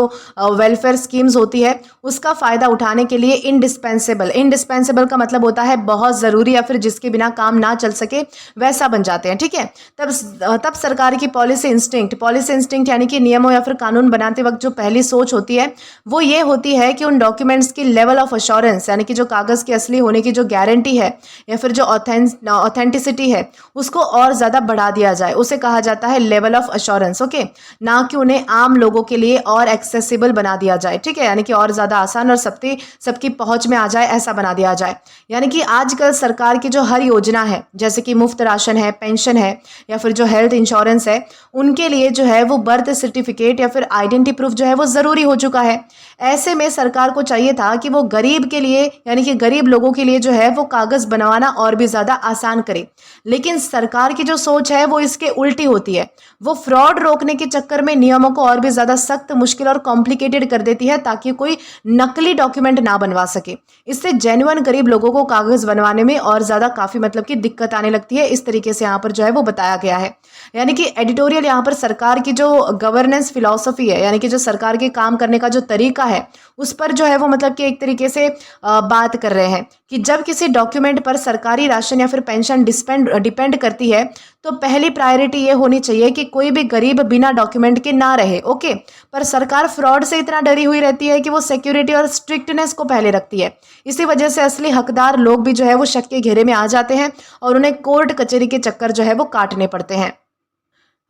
वेलफेयर स्कीम्स होती है उसका फ़ायदा उठाने के लिए इंडिस्पेंसेबल का मतलब होता है बहुत ज़रूरी या फिर जिसके बिना काम ना चल सके वैसा बन जाते हैं। ठीक है, तब सरकार की पॉलिसी इंस्टिंक्ट यानी कि नियमों या फिर कानून बनाते वक्त जो पहली सोच होती है वो ये होती है कि उन डॉक्यूमेंट्स की लेवल ऑफ अश्योरेंस यानी कि जो कागज़ के असली होने की जो गारंटी है या फिर जो ऑथेंटिसिटी है उसको और ज़्यादा बढ़ा दिया जाए, उसे कहा जाता है लेवल ऑफ अश्योरेंस। ओके, ना कि उन्हें आम लोगों के लिए और एक्सेसिबल बना दिया जाए। ठीक है, यानी कि और ज़्यादा आसान और सबकी पहुंच में आ जाए ऐसा बना दिया जाए। यानी कि आजकल सरकार की जो हर योजना है जैसे कि मुफ्त राशन है, पेंशन है या फिर जो हेल्थ इंश्योरेंस है उनके लिए जो है वो बर्थ सर्टिफिकेट या फिर आइडेंटिटी प्रूफ जो है वो ज़रूरी हो चुका है। ऐसे में सरकार को चाहिए था कि वो गरीब के लिए यानी कि गरीब लोगों के लिए जो है वो कागज़ बनवाना और भी ज़्यादा आसान करे, लेकिन सरकार की जो सोच है वो इसके उल्टी होती है। वो फ्रॉड रोकने के चक्कर में नियमों को और भी ज़्यादा सख्त, मुश्किल और कॉम्प्लिकेटेड कर देती है ताकि कोई नकली डॉक्यूमेंट ना बनवा सके। इससे जेन्युइन गरीब लोगों को कागज़ बनवाने में और ज़्यादा काफ़ी मतलब कि दिक्कत आने लगती है। इस तरीके से यहाँ पर जो है वो बताया गया है। यानी कि एडिटोरियल यहाँ पर सरकार की जो गवर्नेंस फिलॉसफी है यानी कि जो सरकार के काम करने का जो तरीका है उस पर जो है वो मतलब कि एक तरीके से बात कर रहे हैं कि जब किसी डॉक्यूमेंट पर सरकारी राशन या फिर पेंशन डिपेंड करती है तो पहली प्रायोरिटी ये होनी चाहिए कि कोई भी गरीब बिना डॉक्यूमेंट के ना रहे। ओके, पर सरकार फ्रॉड से इतना डरी हुई रहती है कि वो सिक्योरिटी और स्ट्रिक्टनेस को पहले रखती है। इसी वजह से असली हकदार लोग भी जो है वो शक के घेरे में आ जाते हैं और उन्हें कोर्ट कचहरी के चक्कर जो है वो काटने पड़ते हैं।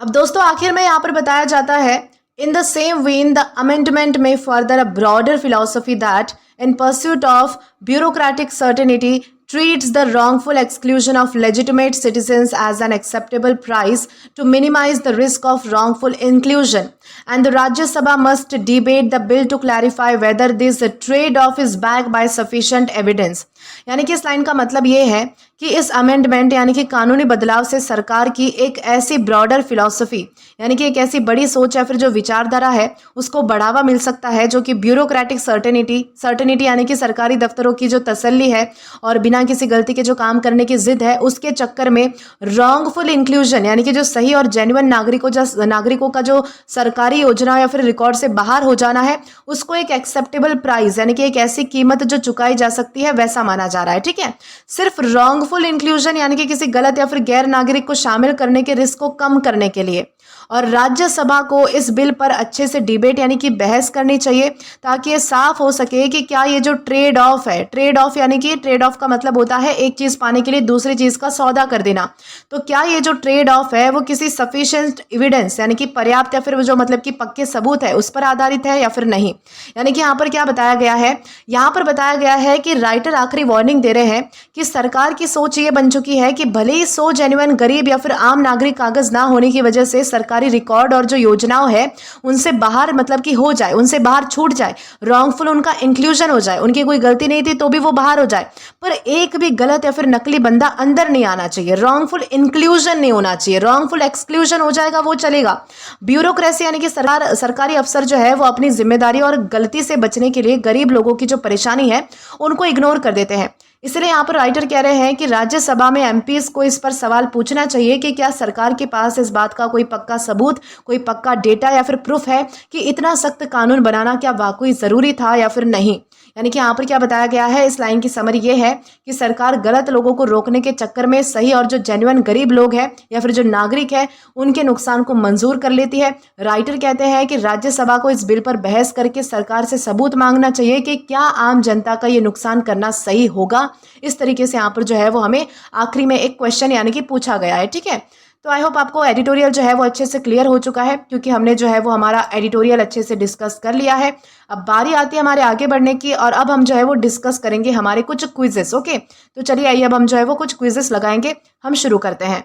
अब दोस्तों आखिर में यहाँ पर बताया जाता है in the same vein the amendment may further a broader philosophy that in pursuit of bureaucratic certainty treats the wrongful exclusion of legitimate citizens as an acceptable price to minimize the risk of wrongful inclusion, and the Rajya Sabha must debate the bill to clarify whether this trade-off is backed by sufficient evidence। यानी कि इस line का मतलब ये है कि इस amendment यानी कि कानूनी बदलाव से सरकार की एक ऐसी ब्रॉडर फिलॉसफी यानी कि एक ऐसी बड़ी सोच या फिर जो विचारधारा है उसको बढ़ावा मिल सकता है जो कि ब्यूरोक्रेटिक सर्टेनिटी यानी कि सरकारी दफ्तरों की जो तसल्ली है और बिना किसी गलती के जो काम करने की जिद है उसके चक्कर में रॉन्गफुल इंक्लूजन यानी कि जो सही और जेन्युइन नागरिकों का जो सरकारी योजना या फिर रिकॉर्ड से बाहर हो जाना है उसको एक एक्सेप्टेबल प्राइस यानी कि एक ऐसी कीमत जो चुकाई जा सकती है वैसा माना जा रहा है। ठीक है, सिर्फ रॉन्गफुल इंक्लूजन यानी कि किसी गलत या फिर गैर नागरिक को शामिल करने के रिस्क को कम करने के लिए और राज्यसभा को इस बिल पर अच्छे से डिबेट यानी कि बहस करनी चाहिए, ताकि ये साफ हो सके कि क्या ये जो ट्रेड ऑफ है, ट्रेड ऑफ यानी कि ट्रेड ऑफ का मतलब होता है एक चीज़ पाने के लिए दूसरी चीज़ का सौदा कर देना, तो क्या ये जो ट्रेड ऑफ है वो किसी सफिशिएंट एविडेंस यानी कि पर्याप्त या फिर जो मतलब कि पक्के सबूत है उस पर आधारित है या फिर नहीं। यानी कि यहाँ पर क्या बताया गया है, यहाँ पर बताया गया है कि राइटर आखिरी वार्निंग दे रहे हैं कि सरकार की सोच ये बन चुकी है कि भले ही 100 जेन्युइन गरीब या फिर आम नागरिक कागज ना होने की वजह से सरकारी रिकॉर्ड और जो योजनाओं है उनसे बाहर मतलब कि हो जाए, उनसे बाहर छूट जाए, रॉन्गफुल उनका इंक्लूजन हो जाए, उनकी कोई गलती नहीं थी तो भी वो बाहर हो जाए, पर एक भी गलत या फिर नकली बंदा अंदर नहीं आना चाहिए, रॉन्गफुल इंक्लूजन नहीं होना चाहिए, रॉन्गफुल एक्सक्लूजन हो जाएगा वो चलेगा। ब्यूरोक्रेसी यानी कि सरकारी अफसर जो है वो अपनी जिम्मेदारी और गलती से बचने के लिए गरीब लोगों की जो परेशानी है उनको इग्नोर कर देते हैं। इसलिए यहाँ पर राइटर कह रहे हैं कि राज्यसभा में एमपीज को इस पर सवाल पूछना चाहिए कि क्या सरकार के पास इस बात का कोई पक्का सबूत, कोई पक्का डेटा या फिर प्रूफ है कि इतना सख्त कानून बनाना क्या वाकई ज़रूरी था या फिर नहीं। यानी कि यहाँ पर क्या बताया गया है, इस लाइन की समरी ये है कि सरकार गलत लोगों को रोकने के चक्कर में सही और जो जेन्युइन गरीब लोग हैं या फिर जो नागरिक है उनके नुकसान को मंजूर कर लेती है। राइटर कहते हैं कि राज्यसभा को इस बिल पर बहस करके सरकार से सबूत मांगना चाहिए कि क्या आम जनता का ये नुकसान करना सही होगा। इस तरीके से यहाँ पर जो है वो हमें आखिरी में एक क्वेश्चन यानी कि पूछा गया है। ठीक है, तो आई होप आपको एडिटोरियल जो है वो अच्छे से क्लियर हो चुका है, क्योंकि हमने जो है वो हमारा एडिटोरियल अच्छे से डिस्कस कर लिया है। अब बारी आती है हमारे आगे बढ़ने की, और अब हम जो है वो डिस्कस करेंगे हमारे कुछ क्विजेस। ओके, तो चलिए आइए अब हम जो है वो कुछ क्विजेस लगाएंगे, हम शुरू करते हैं।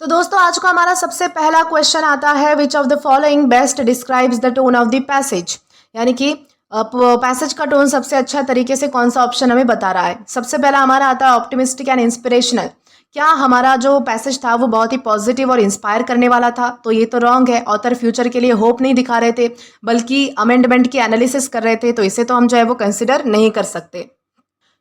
तो दोस्तों आज का हमारा सबसे पहला क्वेश्चन आता है, which of the following best describes the tone of the passage, यानी कि पैसेज का टोन सबसे अच्छा तरीके से कौन सा ऑप्शन हमें बता रहा है। सबसे पहला हमारा आता है ऑप्टिमिस्टिक एंड इंस्पिरेशनल। क्या हमारा जो पैसेज था वो बहुत ही पॉजिटिव और इंस्पायर करने वाला था? तो ये तो रॉन्ग है। ऑथर फ्यूचर के लिए होप नहीं दिखा रहे थे, बल्कि अमेंडमेंट की एनालिसिस कर रहे थे, तो इसे तो हम जो है वो कंसिडर नहीं कर सकते।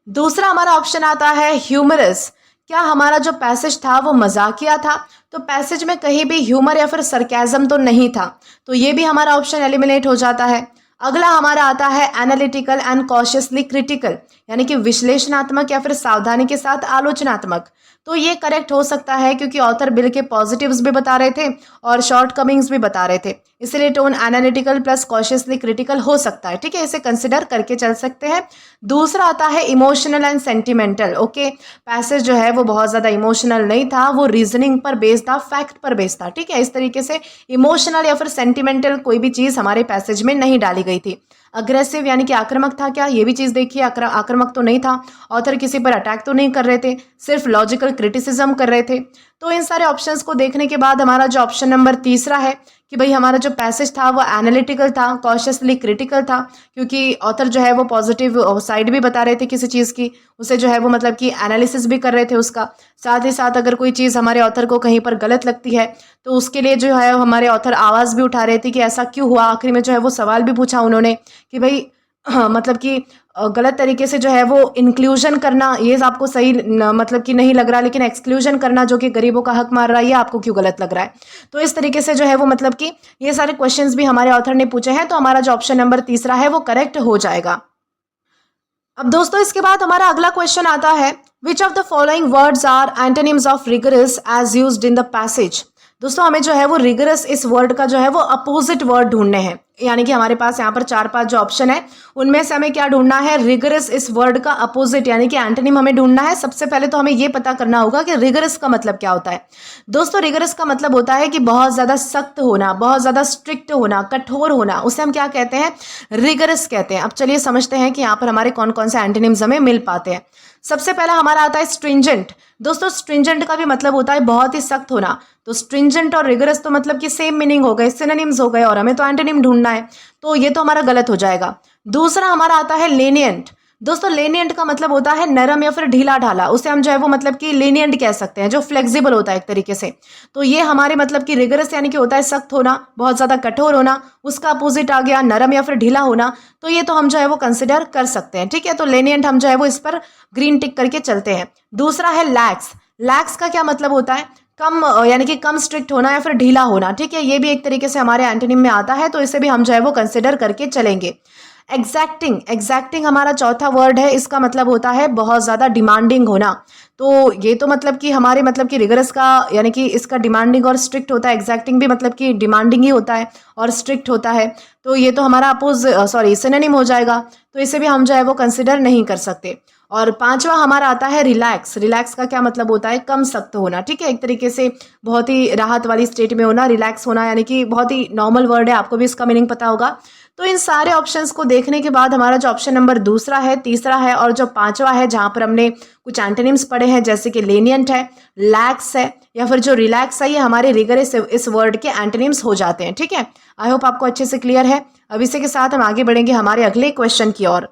दूसरा हमारा ऑप्शन आता है ह्यूमरस। क्या हमारा जो पैसेज था वो मजाकिया था? तो पैसेज में कहीं भी ह्यूमर या फिर सरकाज़म तो नहीं था, तो ये भी हमारा ऑप्शन एलिमिनेट हो जाता है। अगला हमारा आता है एनालिटिकल एंड कॉशियसली क्रिटिकल, यानी कि विश्लेषणात्मक या फिर सावधानी के साथ आलोचनात्मक। तो ये करेक्ट हो सकता है क्योंकि ऑथर बिल के पॉजिटिव्स भी बता रहे थे और शॉर्ट कमिंग्स भी बता रहे थे, इसलिए tone analytical plus cautiously critical हो सकता है। ठीक है, इसे कंसिडर करके चल सकते हैं। दूसरा आता है emotional and sentimental. Okay, passage जो है वो बहुत ज़्यादा इमोशनल नहीं था, वो रीजनिंग पर बेस्ड था, फैक्ट पर बेस्ड था। ठीक है, इस तरीके से इमोशनल या फिर सेंटिमेंटल कोई भी चीज़ हमारे पैसेज में नहीं डाली गई थी। अग्रेसिव यानी कि आक्रामक था क्या? ये भी चीज़ देखिए, आक्रामक तो नहीं था। ऑथर किसी पर अटैक तो नहीं कर रहे थे, सिर्फ लॉजिकल क्रिटिसिज्म कर रहे थे। तो इन सारे ऑप्शंस को देखने के बाद हमारा जो ऑप्शन नंबर तीसरा है कि भाई हमारा जो पैसेज था वो एनालिटिकल था, कॉशियसली क्रिटिकल था, क्योंकि ऑथर जो है वो पॉजिटिव साइड भी बता रहे थे किसी चीज़ की, उसे जो है वो मतलब कि एनालिसिस भी कर रहे थे उसका। साथ ही साथ अगर कोई चीज़ हमारे ऑथर को कहीं पर गलत लगती है तो उसके लिए जो है हमारे ऑथर आवाज़ भी उठा रहे थे कि ऐसा क्यों हुआ। आखिरी में जो है वो सवाल भी पूछा उन्होंने कि भाई मतलब कि गलत तरीके से जो है वो इंक्लूजन करना ये आपको सही मतलब कि नहीं लग रहा, लेकिन एक्सक्लूजन करना जो कि गरीबों का हक मार रहा है ये आपको क्यों गलत लग रहा है। तो इस तरीके से जो है वो मतलब कि ये सारे क्वेश्चंस भी हमारे ऑथर ने पूछे हैं, तो हमारा जो ऑप्शन नंबर तीसरा है वो करेक्ट हो जाएगा। अब दोस्तों इसके बाद हमारा अगला क्वेश्चन आता है, which of the following words are antonyms of rigorous as used in the passage. दोस्तों हमें जो है वो रिगरस इस वर्ड का जो है वो अपोजिट वर्ड ढूंढने हैं, यानी कि हमारे पास यहाँ पर 4-5 जो ऑप्शन है उनमें से हमें क्या ढूंढना है, रिगरस इस वर्ड का अपोजिट यानी कि एंटोनिम हमें ढूंढना है। सबसे पहले तो हमें ये पता करना होगा कि रिगरस का मतलब क्या होता है। दोस्तों रिगरस का मतलब होता है कि बहुत ज़्यादा सख्त होना, बहुत ज़्यादा स्ट्रिक्ट होना, कठोर होना, उसे हम क्या कहते हैं, रिगरस कहते हैं। अब चलिए समझते हैं कि यहाँ पर हमारे कौन कौन से एंटोनिम्स हमें मिल पाते हैं। सबसे पहला हमारा आता है स्ट्रिंजेंट। दोस्तों स्ट्रिंजेंट का भी मतलब होता है बहुत ही सख्त होना, तो स्ट्रिंजेंट और रिगरस तो मतलब कि सेम मीनिंग हो गए, सिनोनिम्स हो गए, और हमें तो एंटोनिम ढूंढना है, तो ये तो हमारा गलत हो जाएगा। दूसरा हमारा आता है लेनियंट। दोस्तों लेनियंट का मतलब होता है नरम या फिर ढीला ढाला, उसे हम जो है वो मतलब कि लेनियंट कह सकते हैं, जो फ्लेक्सिबल होता है एक तरीके से। तो ये हमारे मतलब कि रिगरस यानी कि होता है सख्त होना, बहुत ज़्यादा कठोर होना, उसका अपोजिट आ गया नरम या फिर ढीला होना, तो ये तो हम जो है वो कंसिडर कर सकते हैं। ठीक है, तो लेनियंट हम जो है वो इस पर ग्रीन टिक करके चलते हैं। दूसरा है लैक्स। लैक्स का क्या मतलब होता है, कम यानी कि कम स्ट्रिक्ट होना या फिर ढीला होना। ठीक है, ये भी एक तरीके से हमारे एंटोनिम में आता है, तो इसे भी हम जो है वो कंसिडर करके चलेंगे। एग्जैक्टिंग, एग्जैक्टिंग हमारा चौथा वर्ड है। इसका मतलब होता है बहुत ज़्यादा डिमांडिंग होना। तो ये तो मतलब कि हमारे मतलब कि रिगरस का यानी कि इसका डिमांडिंग और स्ट्रिक्ट होता है। एग्जैक्टिंग भी मतलब कि डिमांडिंग ही होता है और स्ट्रिक्ट होता है। तो ये तो हमारा सिनोनिम हो जाएगा। तो इसे भी हम जो है वो कंसिडर नहीं कर सकते। और पांचवा हमारा आता है रिलैक्स। रिलैक्स का क्या मतलब होता है? कम सख्त होना। ठीक है, एक तरीके से बहुत ही राहत वाली स्टेट में होना, रिलैक्स होना, यानी कि बहुत ही नॉर्मल वर्ड है। आपको भी इसका मीनिंग पता होगा। तो इन सारे ऑप्शंस को देखने के बाद हमारा जो ऑप्शन नंबर दूसरा है, तीसरा है और जो पांचवा है, जहां पर हमने कुछ एंटोनिम्स पढ़े हैं जैसे कि लेनियंट है, लैक्स है या फिर जो रिलैक्स है, ये हमारे रिगरस इस वर्ड के एंटोनिम्स हो जाते हैं। ठीक है, आई होप आपको अच्छे से क्लियर है। अब इसी के साथ हम आगे बढ़ेंगे हमारे अगले क्वेश्चन की ओर।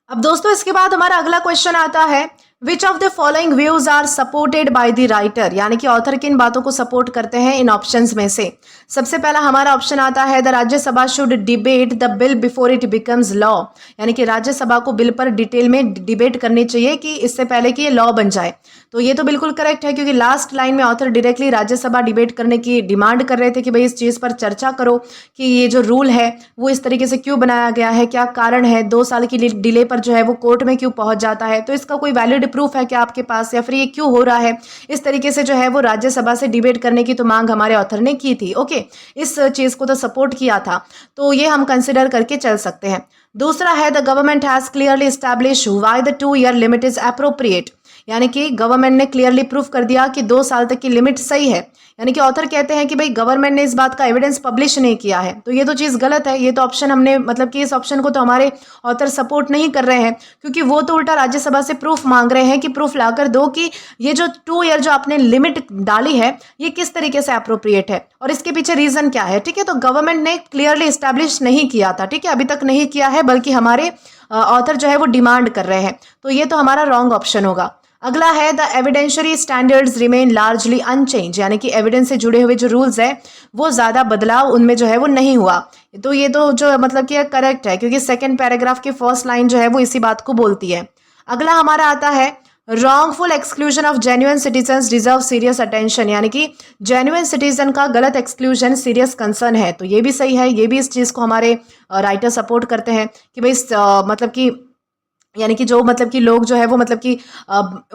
अब दोस्तों इसके बाद हमारा अगला क्वेश्चन आता है, which of the following views are supported by the writer, यानी कि ऑथर किन बातों को सपोर्ट करते हैं इन ऑप्शंस में से। सबसे पहला हमारा ऑप्शन आता है, the Rajya Sabha should debate the bill before it becomes law, यानी कि राज्यसभा को बिल पर डिटेल में डिबेट करनी चाहिए कि इससे पहले कि ये लॉ बन जाए। तो ये तो बिल्कुल करेक्ट है, क्योंकि लास्ट लाइन में ऑथर डायरेक्टली राज्यसभा डिबेट करने की डिमांड कर रहे थे कि भाई इस चीज़ पर चर्चा करो कि ये जो रूल है वो इस तरीके से क्यों बनाया गया है, क्या कारण है, 2 साल की डिले पर जो है वो कोर्ट में क्यों पहुंच जाता है, तो इसका कोई वैलिड प्रूफ है क्या आपके पास, या फिर ये क्यों हो रहा है। इस तरीके से जो है वो राज्यसभा से डिबेट करने की तो मांग हमारे ऑथर ने की थी। ओके, इस चीज को तो सपोर्ट किया था, तो ये हम कंसिडर करके चल सकते हैं। दूसरा है, the government has clearly establish why the 2-year limit is appropriate, यानी कि गवर्नमेंट ने क्लियरली प्रूफ कर दिया कि 2 साल तक की लिमिट सही है। यानी कि ऑथर कहते हैं कि भाई गवर्नमेंट ने इस बात का एविडेंस पब्लिश नहीं किया है, तो ये तो चीज़ गलत है। ये तो ऑप्शन हमने मतलब कि इस ऑप्शन को तो हमारे ऑथर सपोर्ट नहीं कर रहे हैं, क्योंकि वो तो उल्टा राज्यसभा से प्रूफ मांग रहे हैं कि प्रूफ लाकर दो कि ये जो 2 ईयर जो आपने लिमिट डाली है ये किस तरीके से अप्रोप्रिएट है और इसके पीछे रीजन क्या है। ठीक है, तो गवर्नमेंट ने क्लियरली एस्टैब्लिश नहीं किया था, ठीक है, अभी तक नहीं किया है, बल्कि हमारे ऑथर जो है वो डिमांड कर रहे हैं, तो ये तो हमारा रॉन्ग ऑप्शन होगा। अगला है, the evidentiary standards remain largely unchanged, यानी कि एविडेंस से जुड़े हुए जो रूल्स है वो ज़्यादा बदलाव उनमें जो है वो नहीं हुआ। तो ये तो जो मतलब कि करेक्ट है, क्योंकि सेकंड पैराग्राफ की फर्स्ट लाइन जो है वो इसी बात को बोलती है। अगला हमारा आता है, wrongful exclusion of genuine citizen deserve serious attention, यानी कि जेन्युइन सिटीजन का गलत एक्सक्लूजन सीरियस कंसर्न है। तो ये भी सही है, ये भी इस चीज़ को हमारे राइटर सपोर्ट करते हैं कि भाई मतलब कि यानी कि जो मतलब कि लोग जो है वो मतलब कि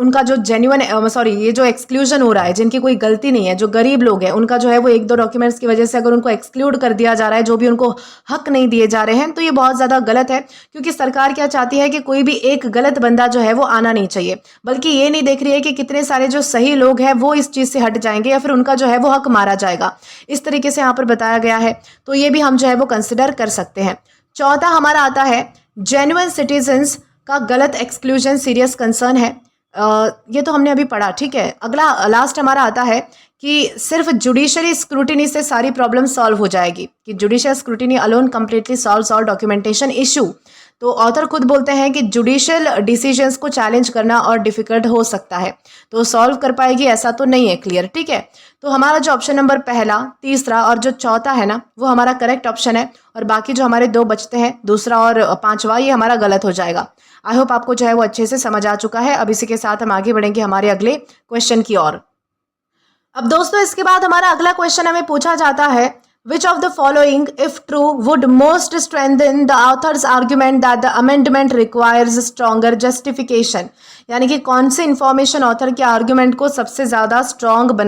उनका जो जेन्युइन ये जो एक्सक्लूजन हो रहा है, जिनकी कोई गलती नहीं है, जो गरीब लोग हैं, उनका जो है वो 1-2 डॉक्यूमेंट्स की वजह से अगर उनको एक्सक्लूड कर दिया जा रहा है, जो भी उनको हक नहीं दिए जा रहे हैं, तो ये बहुत ज़्यादा गलत है। क्योंकि सरकार क्या चाहती है कि कोई भी एक गलत बंदा जो है वो आना नहीं चाहिए, बल्कि ये नहीं देख रही है कि कितने सारे जो सही लोग हैं वो इस चीज़ से हट जाएंगे या फिर उनका जो है वो हक मारा जाएगा। इस तरीके से यहाँ पर बताया गया है, तो ये भी हम जो है वो कंसिडर कर सकते हैं। चौथा हमारा आता है, जेन्युइन सिटीजन्स का गलत एक्सक्लूजन सीरियस कंसर्न है। ये तो हमने अभी पढ़ा, ठीक है। अगला लास्ट हमारा आता है कि सिर्फ जुडिशरी स्क्रूटिनी से सारी प्रॉब्लम सॉल्व हो जाएगी, कि judicial scrutiny alone completely solves all documentation issue. तो ऑथर खुद बोलते हैं कि जुडिशियल डिसीजंस को चैलेंज करना और डिफिकल्ट हो सकता है, तो सॉल्व कर पाएगी ऐसा तो नहीं है, क्लियर, ठीक है। तो हमारा जो ऑप्शन नंबर पहला, तीसरा और जो चौथा है ना, वो हमारा करेक्ट ऑप्शन है, और बाकी जो हमारे 2 बचते हैं, दूसरा और पांचवा, ये हमारा गलत हो जाएगा। आई होप आपको जो है वो अच्छे से समझ आ चुका है। अब इसी के साथ हम आगे बढ़ेंगे हमारे अगले क्वेश्चन की ओर। अब दोस्तों इसके बाद हमारा अगला क्वेश्चन हमें पूछा जाता है, which of the following if true would most strengthen the author's argument that the amendment requires stronger justification, यानी कि कौन सी इंफॉर्मेशन ऑथर के आर्ग्यूमेंट को सबसे ज्यादा स्ट्रॉन्ग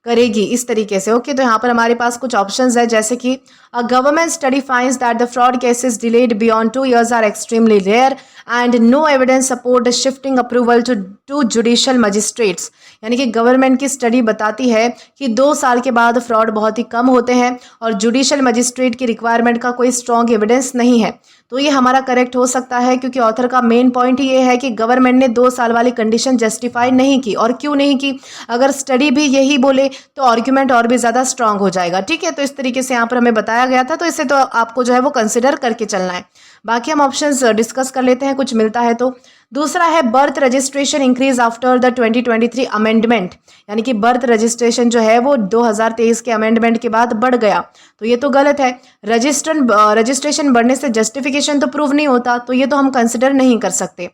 करेगी इस तरीके से। ओके, तो यहाँ पर हमारे पास कुछ ऑप्शंस है, जैसे कि a government study finds that the fraud cases delayed beyond 2 years are extremely rare and no evidence support shifting approval to judicial magistrates, यानी कि गवर्नमेंट की स्टडी बताती है कि 2 साल के बाद फ्रॉड बहुत ही कम होते हैं और जुडिशियल मजिस्ट्रेट की रिक्वायरमेंट का कोई स्ट्रॉन्ग एविडेंस नहीं है। तो ये हमारा करेक्ट हो सकता है, क्योंकि ऑथर का मेन पॉइंट ही ये है कि गवर्नमेंट ने 2 साल वाली कंडीशन जस्टिफाई नहीं की। और क्यों नहीं की? अगर स्टडी भी यही बोले तो आर्ग्यूमेंट और भी ज़्यादा स्ट्रांग हो जाएगा, ठीक है। तो इस तरीके से यहाँ पर हमें बताया गया था, तो इसे तो आपको जो है वो कंसिडर करके चलना है। बाकी हम ऑप्शंस डिस्कस कर लेते हैं, कुछ मिलता है तो। दूसरा है birth registration increase after the 2023 amendment, यानी कि बर्थ रजिस्ट्रेशन जो है वो 2023 के अमेंडमेंट के बाद बढ़ गया, तो ये तो गलत है। रजिस्ट्रेशन बढ़ने से जस्टिफिकेशन तो प्रूव नहीं होता, तो ये तो हम कंसिडर नहीं कर सकते।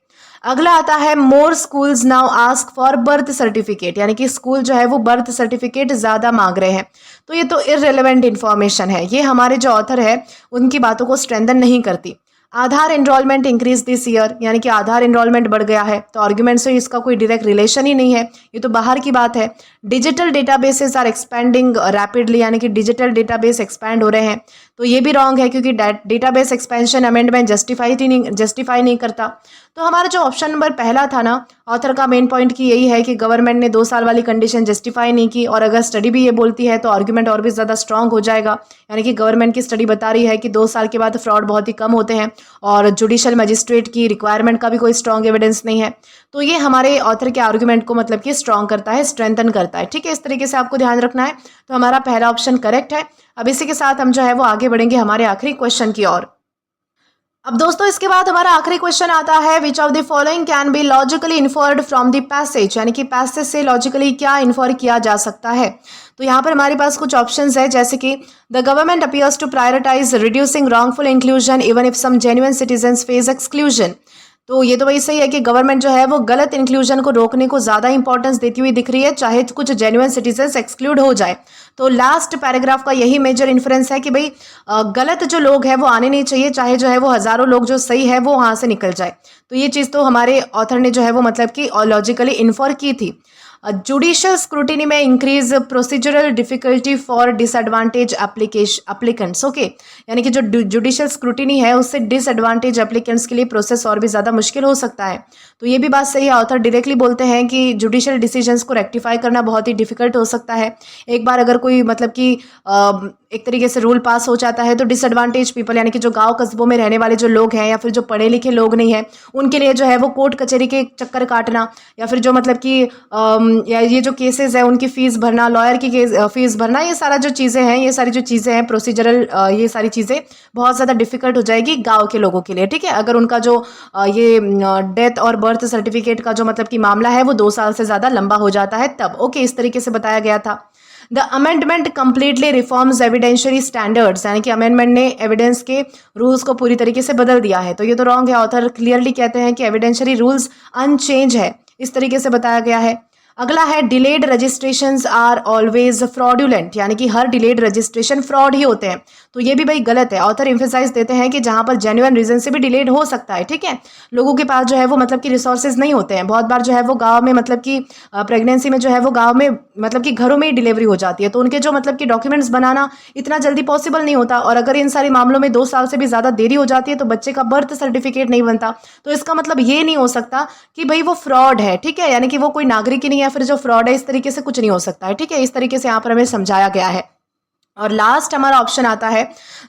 अगला आता है more schools now ask for birth certificate, यानी कि स्कूल जो है वो बर्थ सर्टिफिकेट ज़्यादा मांग रहे हैं, तो ये तो इररिलेवेंट इन्फॉर्मेशन है, ये हमारे जो ऑथर है उनकी बातों को स्ट्रेंथन नहीं करती। आधार एनरोलमेंट इंक्रीज दिस ईयर, यानी कि आधार एनरोलमेंट बढ़ गया है, तो आर्ग्यूमेंट से इसका कोई डायरेक्ट रिलेशन ही नहीं है, ये तो बाहर की बात है। Digital databases are expanding rapidly, यानी कि डिजिटल डेटाबेस एक्सपैंड हो रहे हैं, तो ये भी रॉन्ग है क्योंकि डेटाबेस एक्सपेंशन अमेंडमेंट जस्टिफाई नहीं करता। तो हमारा जो ऑप्शन नंबर पहला था ना, ऑथर का मेन पॉइंट की यही है कि गवर्नमेंट ने 2 साल वाली कंडीशन जस्टिफाई नहीं की, और अगर स्टडी भी ये बोलती है तो आर्ग्यूमेंट और भी ज़्यादा स्ट्रांग हो जाएगा, यानी कि गवर्नमेंट की स्टडी बता रही है कि 2 साल के बाद फ्रॉड बहुत ही कम होते हैं, और जुडिशल मजिस्ट्रेट की रिक्वायरमेंट का भी कोई स्ट्रांग एविडेंस नहीं है, तो ये हमारे ऑथर के आर्ग्यूमेंट को मतलब कि स्ट्रांग करता है, स्ट्रेंथन करता है। ठीक है, इस तरीके से आपको ध्यान रखना है। तो हमारा पहला ऑप्शन करेक्ट है। अब इसी के साथ हम जो है वो आगे बढ़ेंगे हमारे आखिरी क्वेश्चन की ओर। अब दोस्तों इसके बाद हमारा आखिरी क्वेश्चन आता है, which of the following can be logically inferred from the passage, यानी कि पैसेज से लॉजिकली क्या इन्फर किया जा सकता है। तो यहाँ पर हमारे पास कुछ ऑप्शंस है, जैसे कि the government appears to prioritise reducing wrongful inclusion even if some genuine citizens face exclusion. तो ये तो वही सही है कि गवर्नमेंट जो है वो गलत इंक्लूजन को रोकने को ज़्यादा इंपॉर्टेंस देती हुई दिख रही है, चाहे कुछ जेन्युइन सिटीजन्स एक्सक्लूड हो जाए। तो लास्ट पैराग्राफ का यही मेजर इन्फ्रेंस है कि भाई गलत जो लोग हैं वो आने नहीं चाहिए, चाहे जो है वो हज़ारों लोग जो सही है वो वहाँ से निकल जाए। तो ये चीज़ तो हमारे ऑथर ने जो है वो मतलब कि लॉजिकली इन्फर की थी। जुडिशियल स्क्रूटिनी में increase procedural difficulty for disadvantage applicants, okay, यानी कि जो जुडिशियल स्क्रूटिनी है उससे डिसएडवांटेज एप्लीकेंट्स के लिए प्रोसेस और भी ज़्यादा मुश्किल हो सकता है। तो ये भी बात सही है, ऑथर डायरेक्टली बोलते हैं कि जुडिशियल डिसीजंस को रेक्टिफाई करना बहुत ही डिफिकल्ट हो सकता है। एक बार अगर कोई मतलब कि एक तरीके से रूल पास हो जाता है तो डिसएडवांटेज पीपल, यानी कि जो गांव कस्बों में रहने वाले जो लोग हैं या फिर जो पढ़े लिखे लोग नहीं हैं, उनके लिए जो है वो कोर्ट कचहरी के चक्कर काटना, या फिर जो मतलब कि या ये जो केसेस है उनकी फ़ीस भरना, लॉयर की फ़ीस भरना, ये सारा जो चीज़ें हैं, ये सारी जो चीज़ें हैं प्रोसीजरल, ये सारी चीज़ें बहुत ज़्यादा डिफिकल्ट हो जाएगी गाँव के लोगों के लिए। ठीक है, अगर उनका जो ये डेथ और बर्थ सर्टिफिकेट का जो मतलब कि मामला है वो 2 साल से ज़्यादा लंबा हो जाता है तब। ओके, इस तरीके से बताया गया था। The amendment completely reforms evidentiary standards, यानी कि अमेंडमेंट ने एविडेंस के रूल्स को पूरी तरीके से बदल दिया है, तो ये तो रॉन्ग है। ऑथर क्लियरली कहते हैं कि एविडेंशियरी रूल्स अनचेंज है, इस तरीके से बताया गया है। अगला है delayed registrations are always fraudulent, यानी कि हर डिलेड रजिस्ट्रेशन फ्रॉड ही होते हैं, तो ये भी भाई गलत है। ऑथर एम्फेसाइज देते हैं कि जहां पर जेन्युइन रीजन से भी डिलेड हो सकता है। ठीक है, लोगों के पास जो है वो मतलब कि रिसोर्सेज नहीं होते हैं, बहुत बार जो है वो गाँव में मतलब कि प्रेगनेंसी में जो है वो गाँव में मतलब कि घरों में ही डिलीवरी हो जाती है, तो उनके जो मतलब कि डॉक्यूमेंट्स बनाना इतना जल्दी पॉसिबल नहीं होता, और अगर इन सारे मामलों में 2 साल से भी ज़्यादा देरी हो जाती है तो बच्चे का बर्थ सर्टिफिकेट नहीं बनता, तो इसका मतलब ये नहीं हो सकता कि भाई वो फ्रॉड है। ठीक है, यानी कि वो कोई नागरिक ही नहीं है, फिर जो फ्रॉड है, इस तरीके से कुछ नहीं हो सकता है। ठीक है, इस तरीके से यहाँ पर हमें समझाया गया है। और लास्ट हमारा ऑप्शन आता है,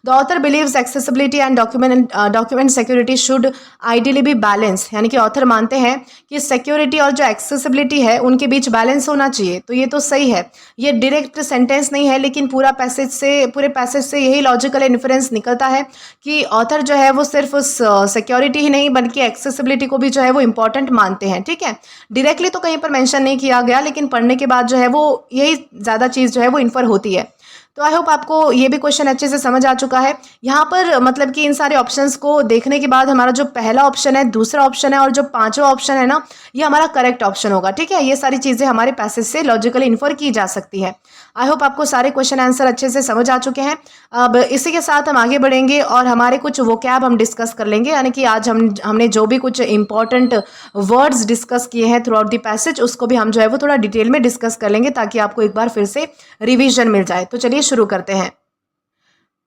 the author believes accessibility and document security should ideally be balance, यानी कि ऑथर मानते हैं कि सिक्योरिटी और जो एक्सेसिबिलिटी है उनके बीच बैलेंस होना चाहिए, तो ये तो सही है। ये डायरेक्ट सेंटेंस नहीं है, लेकिन पूरे पैसेज से यही लॉजिकल इन्फरेंस निकलता है कि ऑथर जो है वो सिर्फ उस सिक्योरिटी ही नहीं बल्कि एक्सेसिबिलिटी को भी जो है वो इंपॉर्टेंट मानते हैं। ठीक है, डायरेक्टली तो कहीं पर मेंशन नहीं किया गया, लेकिन पढ़ने के बाद जो है वो यही ज़्यादा चीज़ जो है वो इन्फर होती है। तो आई होप आपको ये भी क्वेश्चन अच्छे से समझ आ चुका है। यहाँ पर मतलब कि इन सारे ऑप्शंस को देखने के बाद हमारा जो पहला ऑप्शन है, दूसरा ऑप्शन है और जो पांचवा ऑप्शन है ना, ये हमारा करेक्ट ऑप्शन होगा। ठीक है, ये सारी चीज़ें हमारे पैसेज से लॉजिकली इन्फर की जा सकती है। आई होप आपको सारे क्वेश्चन आंसर अच्छे से समझ आ चुके हैं। अब इसी के साथ हम आगे बढ़ेंगे और हमारे कुछ वोकैब हम डिस्कस कर लेंगे, यानी कि आज हमने जो भी कुछ इंपॉर्टेंट वर्ड्स डिस्कस किए हैं थ्रू आउट द पैसेज, उसको भी हम जो है वो थोड़ा डिटेल में डिस्कस कर लेंगे ताकि आपको एक बार फिर से रिवीजन मिल जाए। तो चलिए शुरू करते हैं।